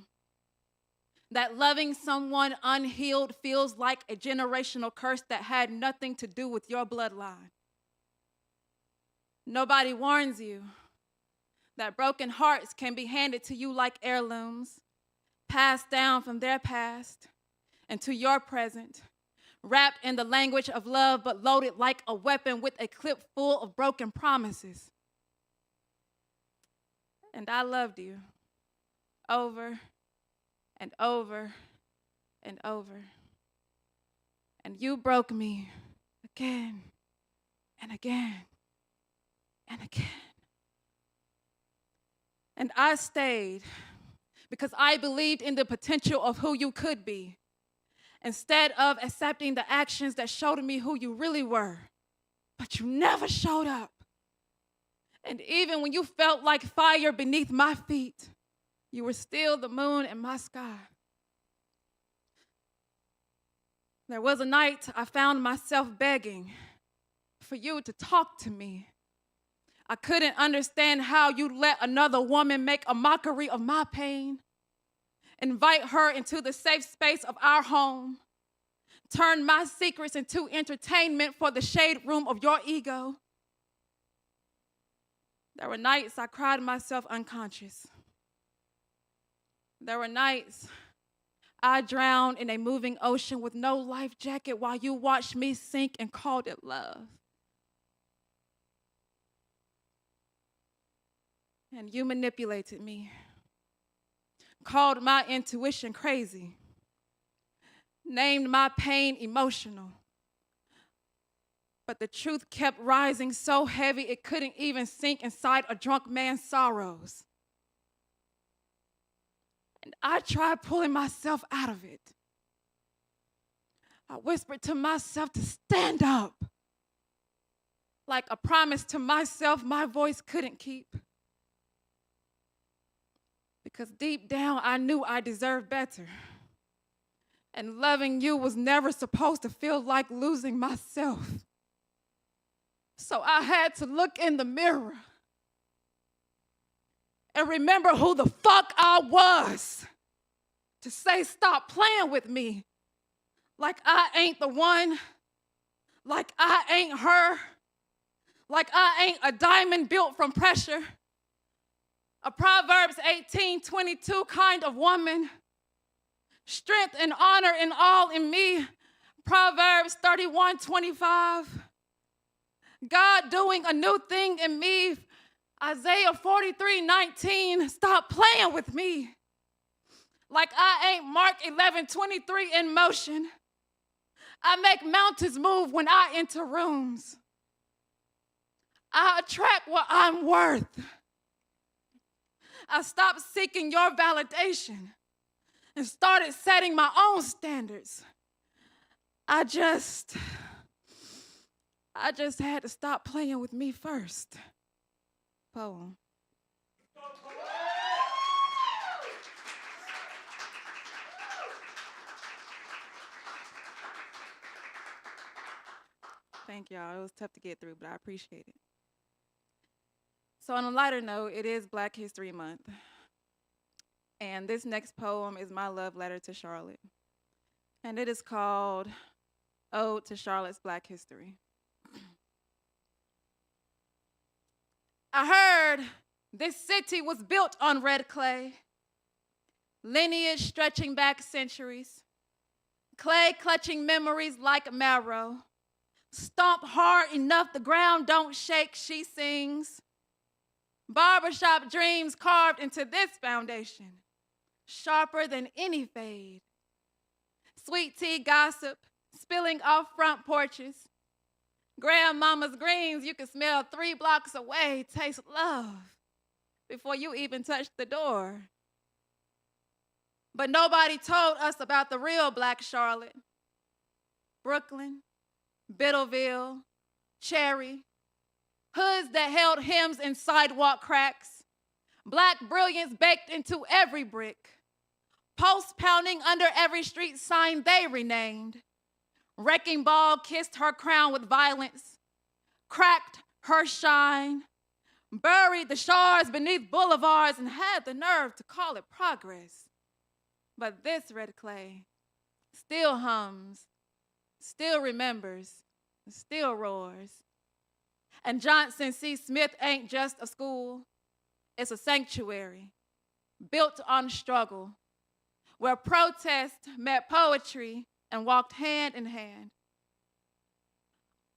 that loving someone unhealed feels like a generational curse that had nothing to do with your bloodline. Nobody warns you that broken hearts can be handed to you like heirlooms, passed down from their past into your present, wrapped in the language of love but loaded like a weapon with a clip full of broken promises. And I loved you over and over and over. And you broke me again and again and again. And I stayed because I believed in the potential of who you could be, instead of accepting the actions that showed me who you really were. But you never showed up. And even when you felt like fire beneath my feet, you were still the moon in my sky. There was a night I found myself begging for you to talk to me. I couldn't understand how you'd let another woman make a mockery of my pain, invite her into the safe space of our home, turn my secrets into entertainment for the shade room of your ego. There were nights I cried myself unconscious. There were nights I drowned in a moving ocean with no life jacket while you watched me sink and called it love. And you manipulated me, called my intuition crazy, named my pain emotional. But the truth kept rising so heavy it couldn't even sink inside a drunk man's sorrows. And I tried pulling myself out of it. I whispered to myself to stand up, like a promise to myself my voice couldn't keep. Because deep down, I knew I deserved better. And loving you was never supposed to feel like losing myself. So I had to look in the mirror and remember who the fuck I was to say stop playing with me like I ain't the one, like I ain't her, like I ain't a diamond built from pressure. A Proverbs 18:22 kind of woman. Strength and honor and all in me. Proverbs 31:25. God doing a new thing in me. Isaiah 43:19. Stop playing with me. Like I ain't Mark 11:23 in motion. I make mountains move when I enter rooms. I attract what I'm worth. I stopped seeking your validation and started setting my own standards. I just had to stop playing with me first. Poem. Thank y'all. It was tough to get through, but I appreciate it. So on a lighter note, it is Black History Month. And this next poem is my love letter to Charlotte. And it is called Ode to Charlotte's Black History. I heard this city was built on red clay, lineage stretching back centuries, clay clutching memories like marrow. Stomp hard enough the ground don't shake, she sings. Barbershop dreams carved into this foundation, sharper than any fade. Sweet tea gossip spilling off front porches. Grandmama's greens you can smell 3 blocks away, taste love before you even touch the door. But nobody told us about the real Black Charlotte. Brooklyn, Biddleville, Cherry, hoods that held hymns in sidewalk cracks, Black brilliance baked into every brick, posts pounding under every street sign they renamed. Wrecking ball kissed her crown with violence, cracked her shine, buried the shards beneath boulevards and had the nerve to call it progress. But this red clay still hums, still remembers, still roars. And Johnson C. Smith ain't just a school, it's a sanctuary built on struggle, where protest met poetry and walked hand in hand,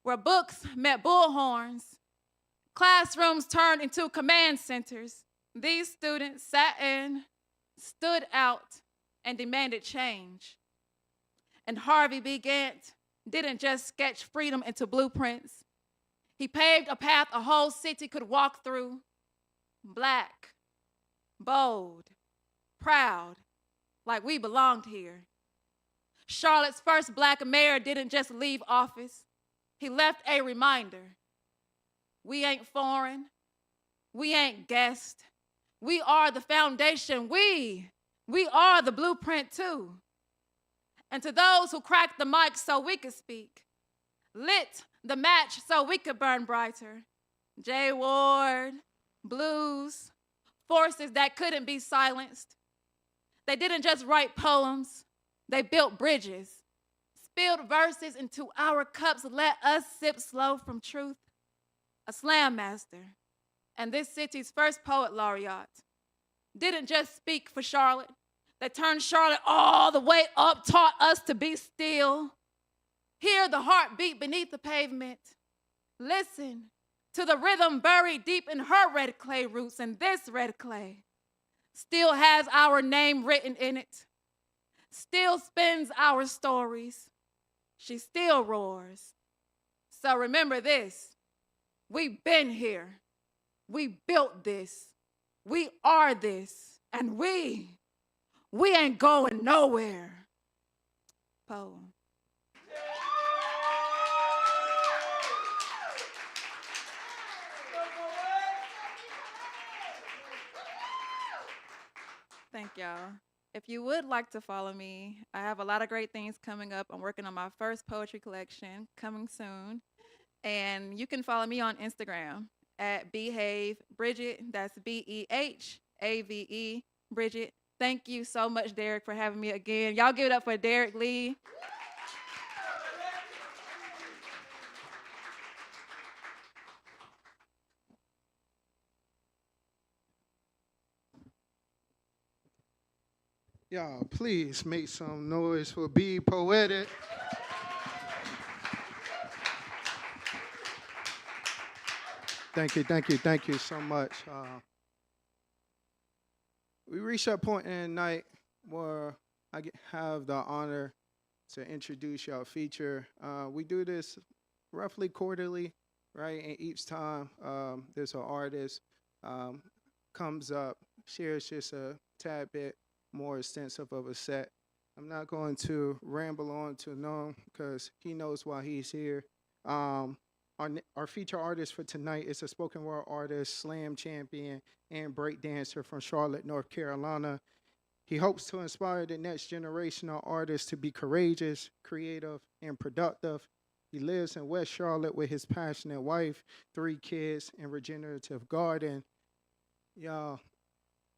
where books met bullhorns, classrooms turned into command centers. These students sat in, stood out, and demanded change. And Harvey B. Gantt didn't just sketch freedom into blueprints. He paved a path a whole city could walk through. Black, bold, proud, like we belonged here. Charlotte's first Black mayor didn't just leave office. He left a reminder. We ain't foreign. We ain't guest. We are the foundation. We are the blueprint too. And to those who cracked the mic so we could speak, lit the match so we could burn brighter, J. Ward, blues, forces that couldn't be silenced. They didn't just write poems, they built bridges, spilled verses into our cups, let us sip slow from truth. A slam master, and this city's first poet laureate, didn't just speak for Charlotte. They turned Charlotte all the way up, taught us to be still. Hear the heartbeat beneath the pavement. Listen to the rhythm buried deep in her red clay roots, and this red clay still has our name written in it, still spins our stories. She still roars. So remember this, we've been here. We built this. We are this. And we ain't going nowhere. Poem. Thank y'all. If you would like to follow me, I have a lot of great things coming up. I'm working on my first poetry collection coming soon. And you can follow me on Instagram at Behave Bridget. That's BEHAVE Bridget. Thank you so much, Derick, for having me again. Y'all give it up for Derick Lee. Y'all, please make some noise for Be Poetic. Thank you so much. We reached that point in the night where have the honor to introduce y'all feature. We do this roughly quarterly, right? And each time there's an artist comes up, shares just a tad bit more extensive of a set. I'm not going to ramble on too long because he knows why he's here. Our feature artist for tonight is a spoken word artist, slam champion, and breakdancer from Charlotte, North Carolina. He hopes to inspire the next generation of artists to be courageous, creative, and productive. He lives in West Charlotte with his passionate wife, 3 kids, and regenerative garden. Y'all,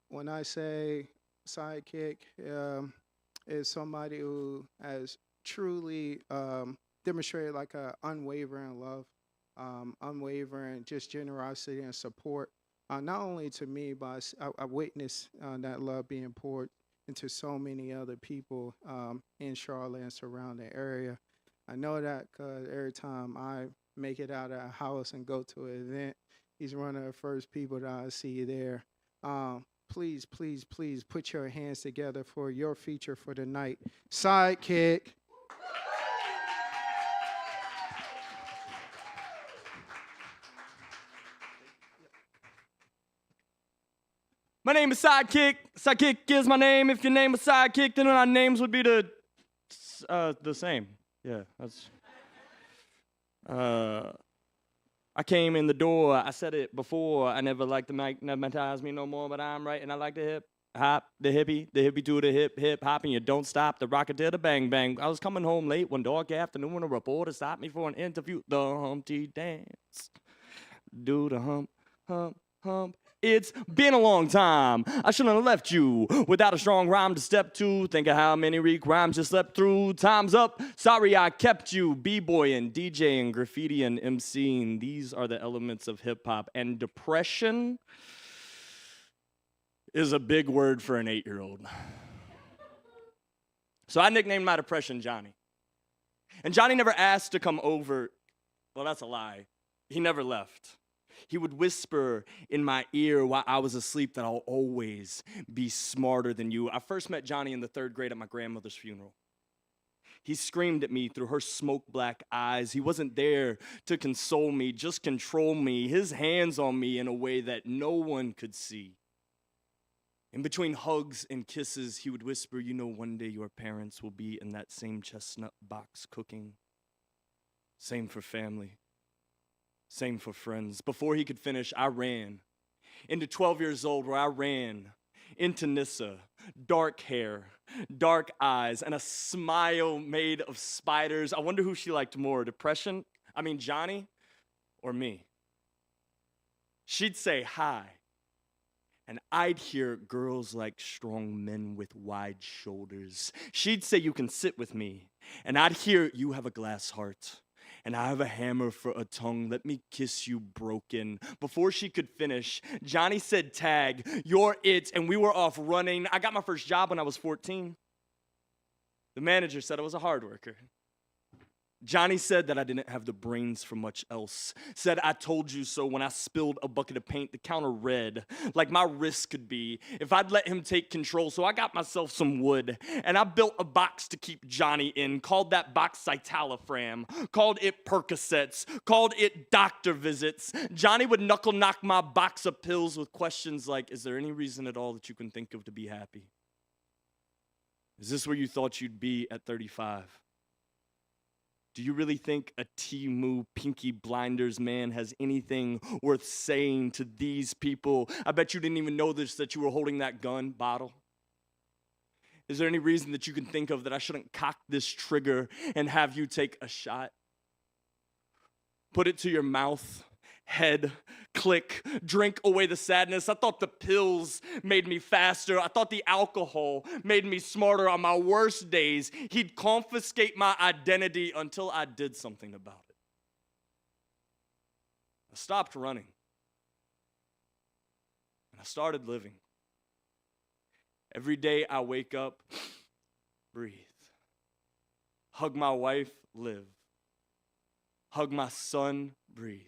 when I say sidekick is somebody who has truly demonstrated like a unwavering love, unwavering just generosity and support, not only to me, but I witnessed that love being poured into so many other people in Charlotte and surrounding area. I know that because every time I make it out of the house and go to an event, he's one of the first people that I see there. Please, please, please put your hands together for your feature for the night. Sidekick. My name is Sidekick. Sidekick is my name. If your name was Sidekick, then our names would be the same. Yeah, that's. I came in the door. I said it before. I never liked the mic, magnetize me no more, but I'm right, and I like the hip hop, the hippie to the hip hop, and you don't stop the rocket to the bang bang. I was coming home late one dark afternoon when a reporter stopped me for an interview. The Humpty Dance. Do the hump, hump, hump. It's been a long time. I shouldn't have left you without a strong rhyme to step to. Think of how many rhymes you slept through. Time's up. Sorry I kept you. B-boying, DJing, graffiti, and MCing. These are the elements of hip-hop. And depression is a big word for an 8-year-old. So I nicknamed my depression Johnny. And Johnny never asked to come over. Well, that's a lie. He never left. He would whisper in my ear while I was asleep that I'll always be smarter than you. I first met Johnny in the 3rd grade at my grandmother's funeral. He screamed at me through her smoke-black eyes. He wasn't there to console me, just control me, his hands on me in a way that no one could see. In between hugs and kisses, he would whisper, you know, one day your parents will be in that same chestnut box cooking. Same for family. Same for friends. Before he could finish, I ran into 12 years old, where I ran into Nissa, dark hair, dark eyes, and a smile made of spiders. I wonder who she liked more, Johnny, or me. She'd say hi, and I'd hear girls like strong men with wide shoulders. She'd say, you can sit with me, and I'd hear, you have a glass heart. And I have a hammer for a tongue. Let me kiss you broken. Before she could finish, Johnny said, tag, you're it. And we were off running. I got my first job when I was 14. The manager said I was a hard worker. Johnny said that I didn't have the brains for much else. Said I told you so when I spilled a bucket of paint, the counter red, like my wrist could be, if I'd let him take control. So I got myself some wood, and I built a box to keep Johnny in, called that box citalopram, called it Percocets, called it doctor visits. Johnny would knuckle knock my box of pills with questions like, is there any reason at all that you can think of to be happy? Is this where you thought you'd be at 35? Do you really think a T-Moo Pinky Blinders man has anything worth saying to these people? I bet you didn't even know this, that you were holding that gun bottle. Is there any reason that you can think of that I shouldn't cock this trigger and have you take a shot? Put it to your mouth, head, click, drink away the sadness. I thought the pills made me faster. I thought the alcohol made me smarter. On my worst days, he'd confiscate my identity until I did something about it. I stopped running, and I started living. Every day I wake up, breathe. Hug my wife, live. Hug my son, breathe.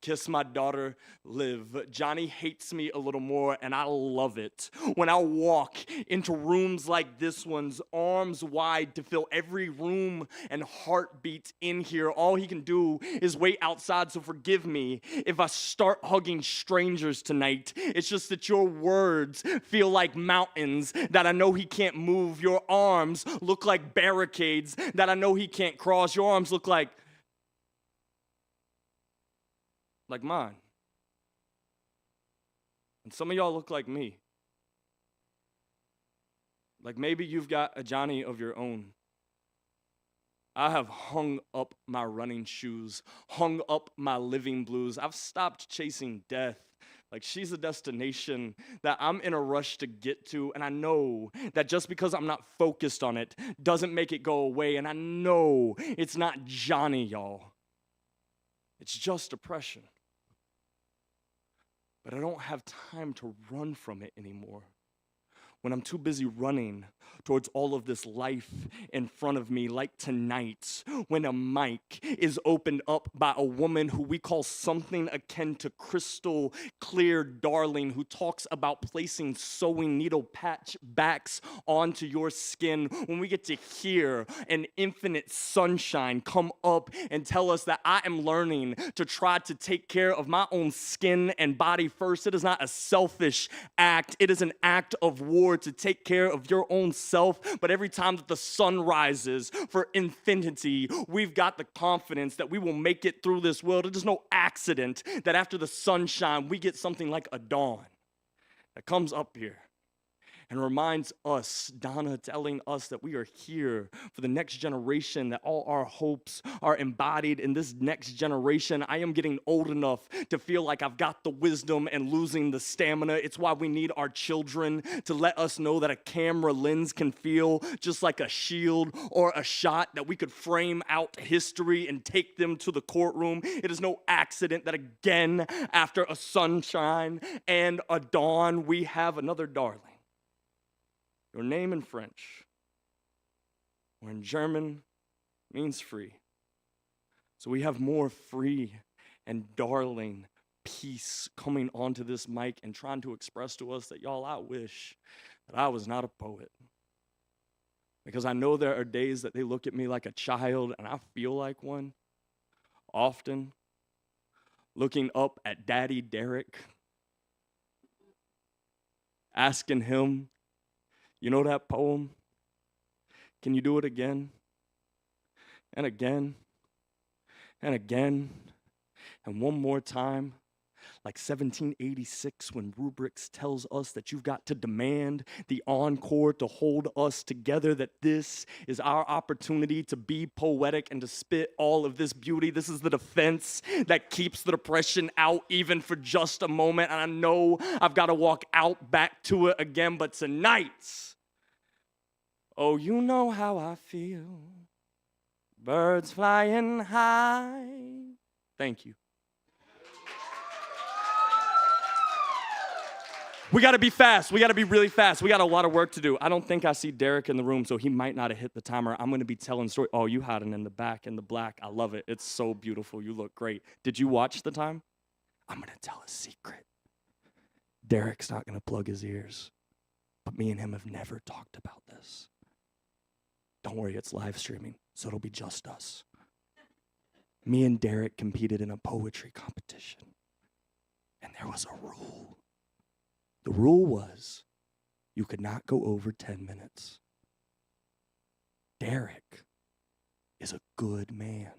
Kiss my daughter, live. Johnny hates me a little more, and I love it. When I walk into rooms like this one's, arms wide to fill every room and heartbeat in here, all he can do is wait outside, so forgive me if I start hugging strangers tonight. It's just that your words feel like mountains that I know he can't move. Your arms look like barricades that I know he can't cross. Your arms look like mine. And some of y'all look like me. Like maybe you've got a Johnny of your own. I have hung up my running shoes, hung up my living blues. I've stopped chasing death Like she's a destination that I'm in a rush to get to, and I know that just because I'm not focused on it doesn't make it go away, and I know it's not Johnny, y'all. It's just depression. But I don't have time to run from it anymore. When I'm too busy running towards all of this life in front of me, like tonight, when a mic is opened up by a woman who we call something akin to crystal clear darling, who talks about placing sewing needle patch backs onto your skin, when we get to hear an infinite sunshine come up and tell us that I am learning to try to take care of my own skin and body first. It is not a selfish act. It is an act of war to take care of your own self. But every time that the sun rises for infinity, we've got the confidence that we will make it through this world. It is no accident that after the sunshine, we get something like a dawn that comes up here and reminds us, Donna telling us that we are here for the next generation, that all our hopes are embodied in this next generation. I am getting old enough to feel like I've got the wisdom and losing the stamina. It's why we need our children to let us know that a camera lens can feel just like a shield or a shot, that we could frame out history and take them to the courtroom. It is no accident that again, after a sunshine and a dawn, we have another darling. Your name in French or in German means free. So we have more free and darling peace coming onto this mic and trying to express to us that, y'all, I wish that I was not a poet. Because I know there are days that they look at me like a child and I feel like one. Often looking up at Daddy Derick, asking him, you know that poem? Can you do it again? And again? And again? And one more time? Like 1786 when rubrics tells us that you've got to demand the encore to hold us together, that this is our opportunity to be poetic and to spit all of this beauty. This is the defense that keeps the depression out even for just a moment. And I know I've got to walk out back to it again, but tonight, oh, you know how I feel. Birds flying high. Thank you. We got to be fast. We got to be really fast. We got a lot of work to do. I don't think I see Derick in the room, so he might not have hit the timer. I'm going to be telling story. Oh, you hiding in the back in the black. I love it. It's so beautiful. You look great. Did you watch the time? I'm going to tell a secret. Derick's not going to plug his ears, but me and him have never talked about this. Don't worry, it's live streaming, so it'll be just us. Me and Derick competed in a poetry competition, and there was a rule. The rule was you could not go over 10 minutes. Derick is a good man,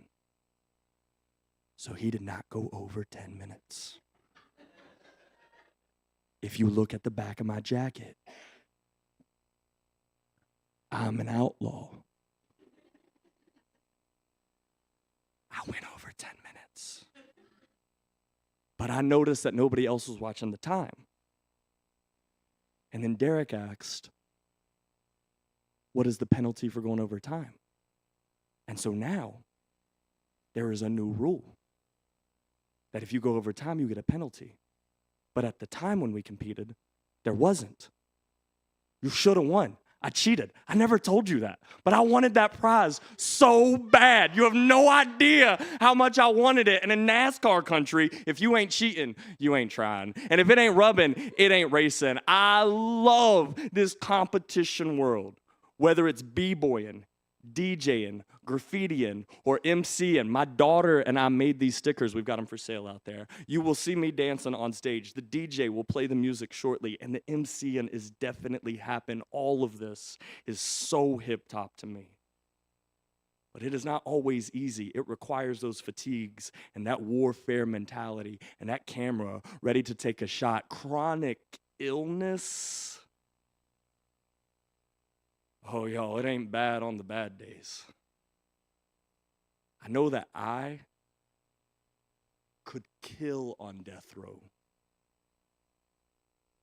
so he did not go over 10 minutes. If you look at the back of my jacket, I'm an outlaw. I went over 10 minutes. But I noticed that nobody else was watching the time. And then Derick asked, what is the penalty for going over time? And so now, there is a new rule that if you go over time, you get a penalty. But at the time when we competed, there wasn't. You should have won. I cheated. I never told you that. But I wanted that prize so bad. You have no idea how much I wanted it. And in NASCAR country, if you ain't cheating, you ain't trying. And if it ain't rubbing, it ain't racing. I love this competition world, whether it's b-boying, DJing, graffitiing, or MCing. My daughter and I made these stickers. We've got them for sale out there. You will see me dancing on stage. The DJ will play the music shortly, and the MCing is definitely happening. All of this is so hip-hop to me. But it is not always easy. It requires those fatigues and that warfare mentality and that camera ready to take a shot. Chronic illness. Oh, y'all, it ain't bad on the bad days. I know that I could kill on death row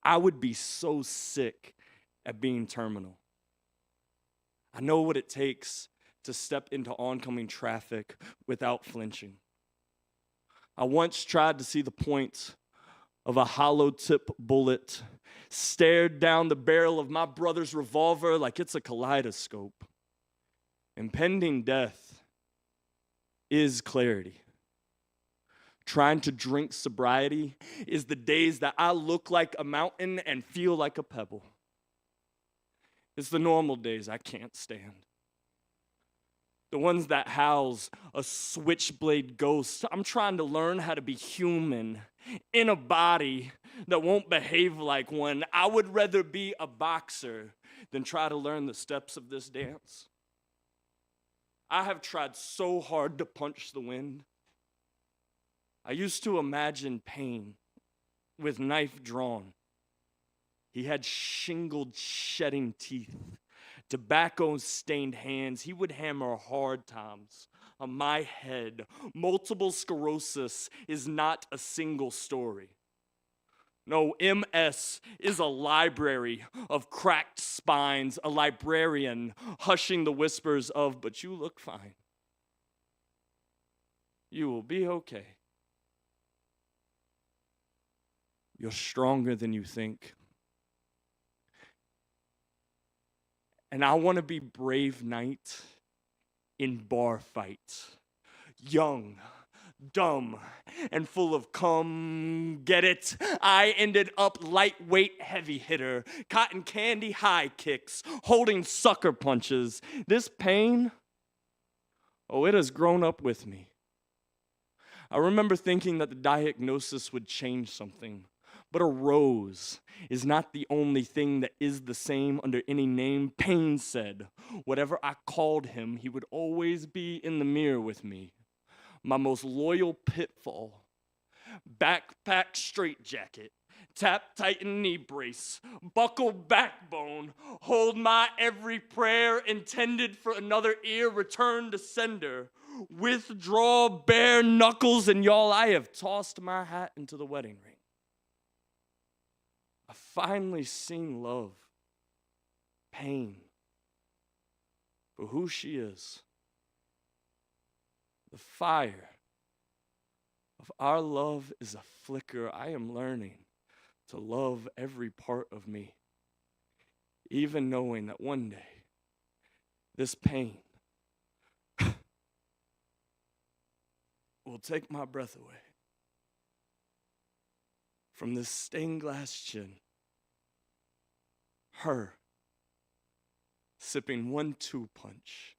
I would be so sick at being terminal. I know what it takes to step into oncoming traffic without flinching. I once tried to see the point of a hollow tip bullet, stared down the barrel of my brother's revolver like it's a kaleidoscope. Impending death is clarity. Trying to drink sobriety is the days that I look like a mountain and feel like a pebble. It's the normal days I can't stand. The ones that house a switchblade ghost. I'm trying to learn how to be human in a body that won't behave like one. I would rather be a boxer than try to learn the steps of this dance. I have tried so hard to punch the wind. I used to imagine pain with knife drawn. He had shingled, shedding teeth, tobacco-stained hands. He would hammer hard times on my head. Multiple sclerosis is not a single story. No, MS is a library of cracked spines, a librarian hushing the whispers of, but you look fine. You will be okay. You're stronger than you think. And I want to be brave knight in bar fights. Young, dumb, and full of come get it. I ended up lightweight heavy hitter, cotton candy high kicks, holding sucker punches. This pain, oh, it has grown up with me. I remember thinking that the diagnosis would change something. But a rose is not the only thing that is the same under any name. Pain said, whatever I called him, he would always be in the mirror with me. My most loyal pitfall, backpack straitjacket, tap tighten knee brace, buckle backbone, hold my every prayer intended for another ear, return to sender, withdraw bare knuckles, and y'all, I have tossed my hat into the wedding ring. I've finally seen love, pain, for who she is. The fire of our love is a flicker. I am learning to love every part of me, even knowing that one day this pain will take my breath away. From this stained glass chin, her sipping 1-2 punch,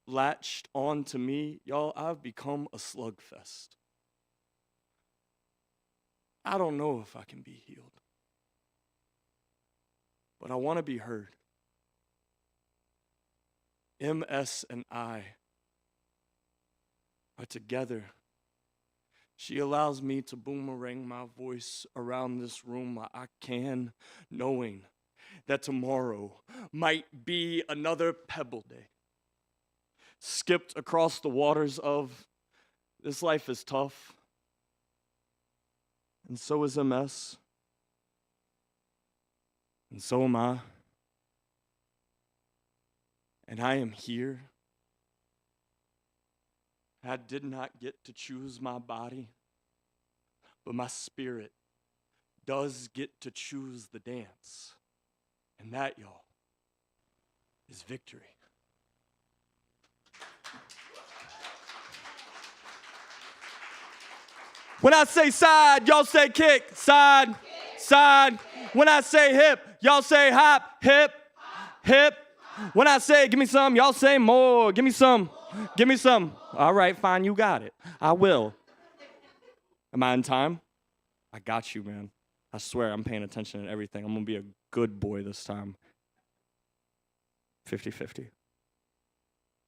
latched onto me, y'all, I've become a slugfest. I don't know if I can be healed, but I want to be heard. MS and I are together. She allows me to boomerang my voice around this room like I can, knowing that tomorrow might be another pebble day. Skipped across the waters of this life is tough, and so is MS, and so am I. And I am here. I did not get to choose my body, but my spirit does get to choose the dance. And that, y'all, is victory. When I say side, y'all say kick. Side, side. When I say hip, y'all say hop. Hip, hip. When I say give me some, y'all say more. Give me some. Give me some. All right, fine, you got it. I will. Am I in time? I got you, man. I swear I'm paying attention to everything. I'm going to be a good boy this time. 50-50.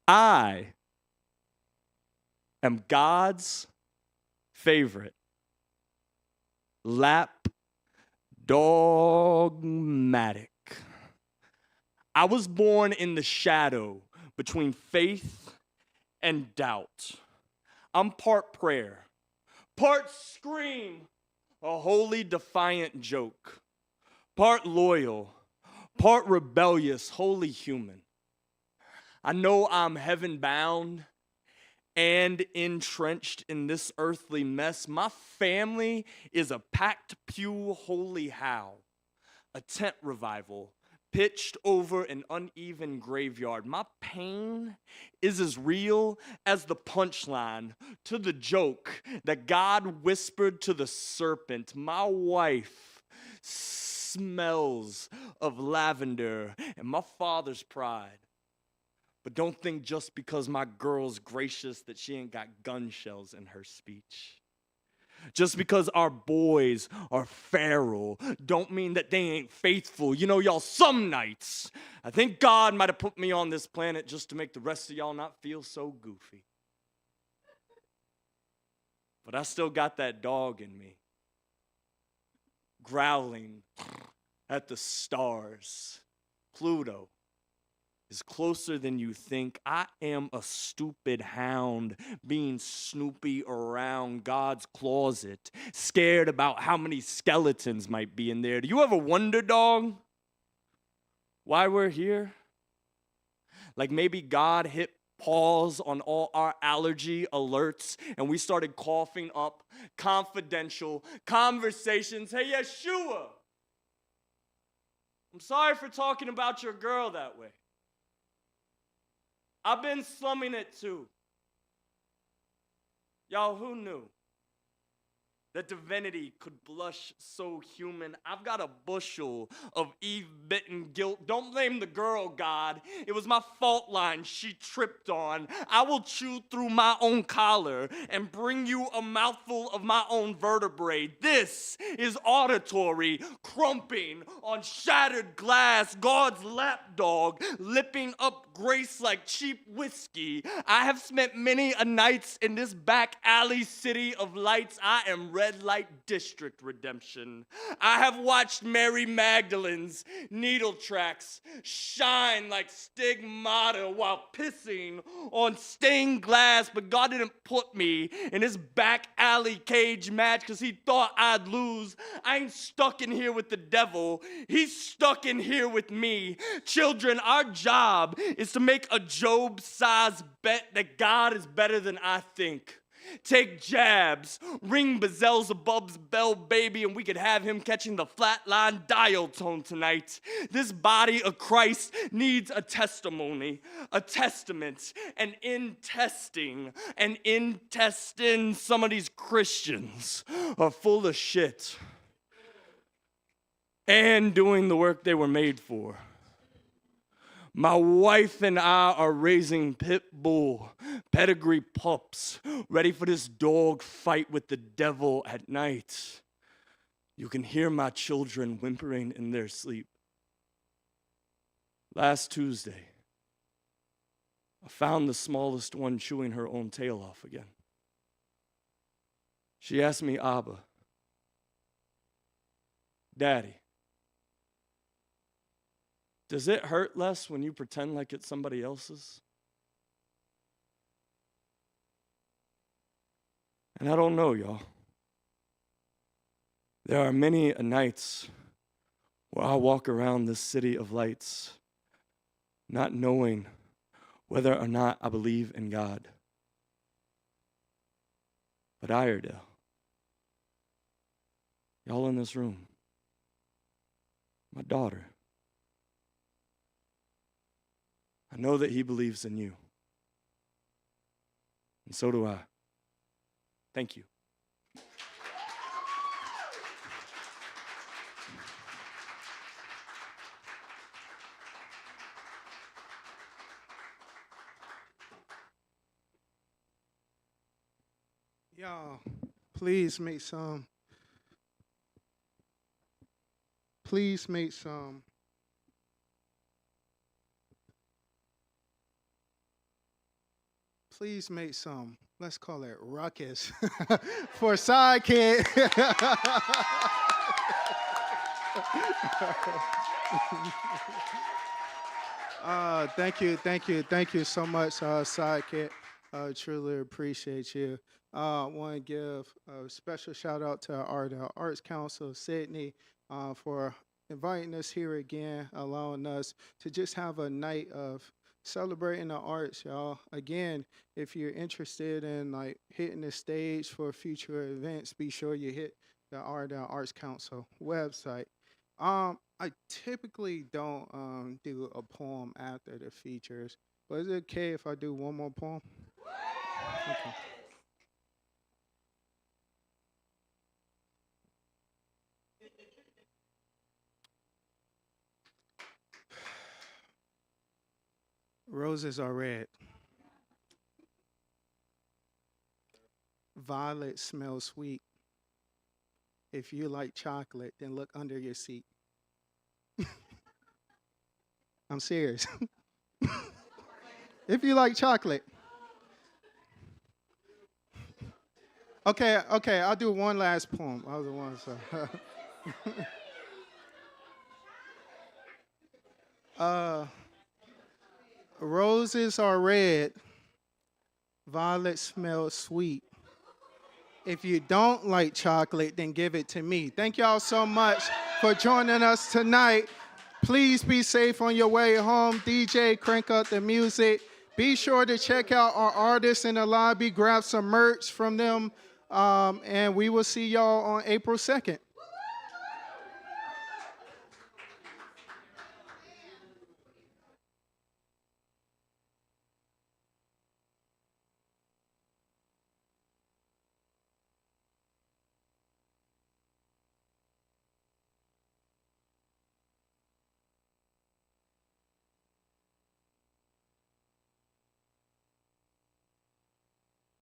I am God's favorite lap dogmatic. I was born in the shadow between faith and doubt. I'm part prayer, part scream, a wholly defiant joke, part loyal, part rebellious, wholly human. I know I'm heaven bound and entrenched in this earthly mess. My family is a packed pew holy how, a tent revival pitched over an uneven graveyard. My pain is as real as the punchline to the joke that God whispered to the serpent. My wife smells of lavender and my father's pride. But don't think just because my girl's gracious that she ain't got gun shells in her speech. Just because our boys are feral don't mean that they ain't faithful. You know, y'all, some nights, I think God might have put me on this planet just to make the rest of y'all not feel so goofy. But I still got that dog in me, growling at the stars. Pluto is closer than you think. I am a stupid hound being snoopy around God's closet, scared about how many skeletons might be in there. Do you ever wonder, dog, why we're here? Like maybe God hit pause on all our allergy alerts and we started coughing up confidential conversations. Hey, Yeshua, I'm sorry for talking about your girl that way. I've been slumming it too. Y'all, who knew that divinity could blush so human? I've got a bushel of Eve-bitten guilt. Don't blame the girl, God. It was my fault line she tripped on. I will chew through my own collar and bring you a mouthful of my own vertebrae. This is auditory, crumping on shattered glass. God's lapdog, lipping up grace like cheap whiskey. I have spent many a nights in this back alley city of lights. I am red light district redemption. I have watched Mary Magdalene's needle tracks shine like stigmata while pissing on stained glass, but God didn't put me in his back alley cage match because he thought I'd lose. I ain't stuck in here with the devil. He's stuck in here with me. Children, our job is to make a Job-sized bet that God is better than I think. Take jabs, ring Beelzebub's bell, baby, and we could have him catching the flatline dial tone tonight. This body of Christ needs a testimony, a testament, and in testing and in testing, some of these Christians are full of shit and doing the work they were made for. My wife and I are raising pit bull, pedigree pups, ready for this dog fight with the devil at night. You can hear my children whimpering in their sleep. Last Tuesday, I found the smallest one chewing her own tail off again. She asked me, Abba, Daddy, does it hurt less when you pretend like it's somebody else's? And I don't know, y'all. There are many nights where I walk around this city of lights, not knowing whether or not I believe in God. But Iredell, y'all in this room, my daughter, I know that he believes in you. And so do I. Thank you. Y'all, please make some. Please make some. Please make some, let's call it ruckus, for Sidekick. Thank you so much, Sidekick. Truly appreciate you. Want to give a special shout out to our Iredell Arts Council, Sydney, for inviting us here again, allowing us to just have a night of celebrating the arts, y'all. Again, if you're interested in like hitting the stage for future events, be sure you hit the Iredell Arts Council website. I typically don't do a poem after the features, but is it okay if I do one more poem? Okay. Roses are red. Violets smell sweet. If you like chocolate, then look under your seat. I'm serious. If you like chocolate. Okay, I'll do one last poem. I was the one, so. Roses are red. Violets smell sweet. If you don't like chocolate, then give it to me. Thank y'all so much for joining us tonight. Please be safe on your way home. DJ, crank up the music. Be sure to check out our artists in the lobby. Grab some merch from them. And we will see y'all on April 2nd.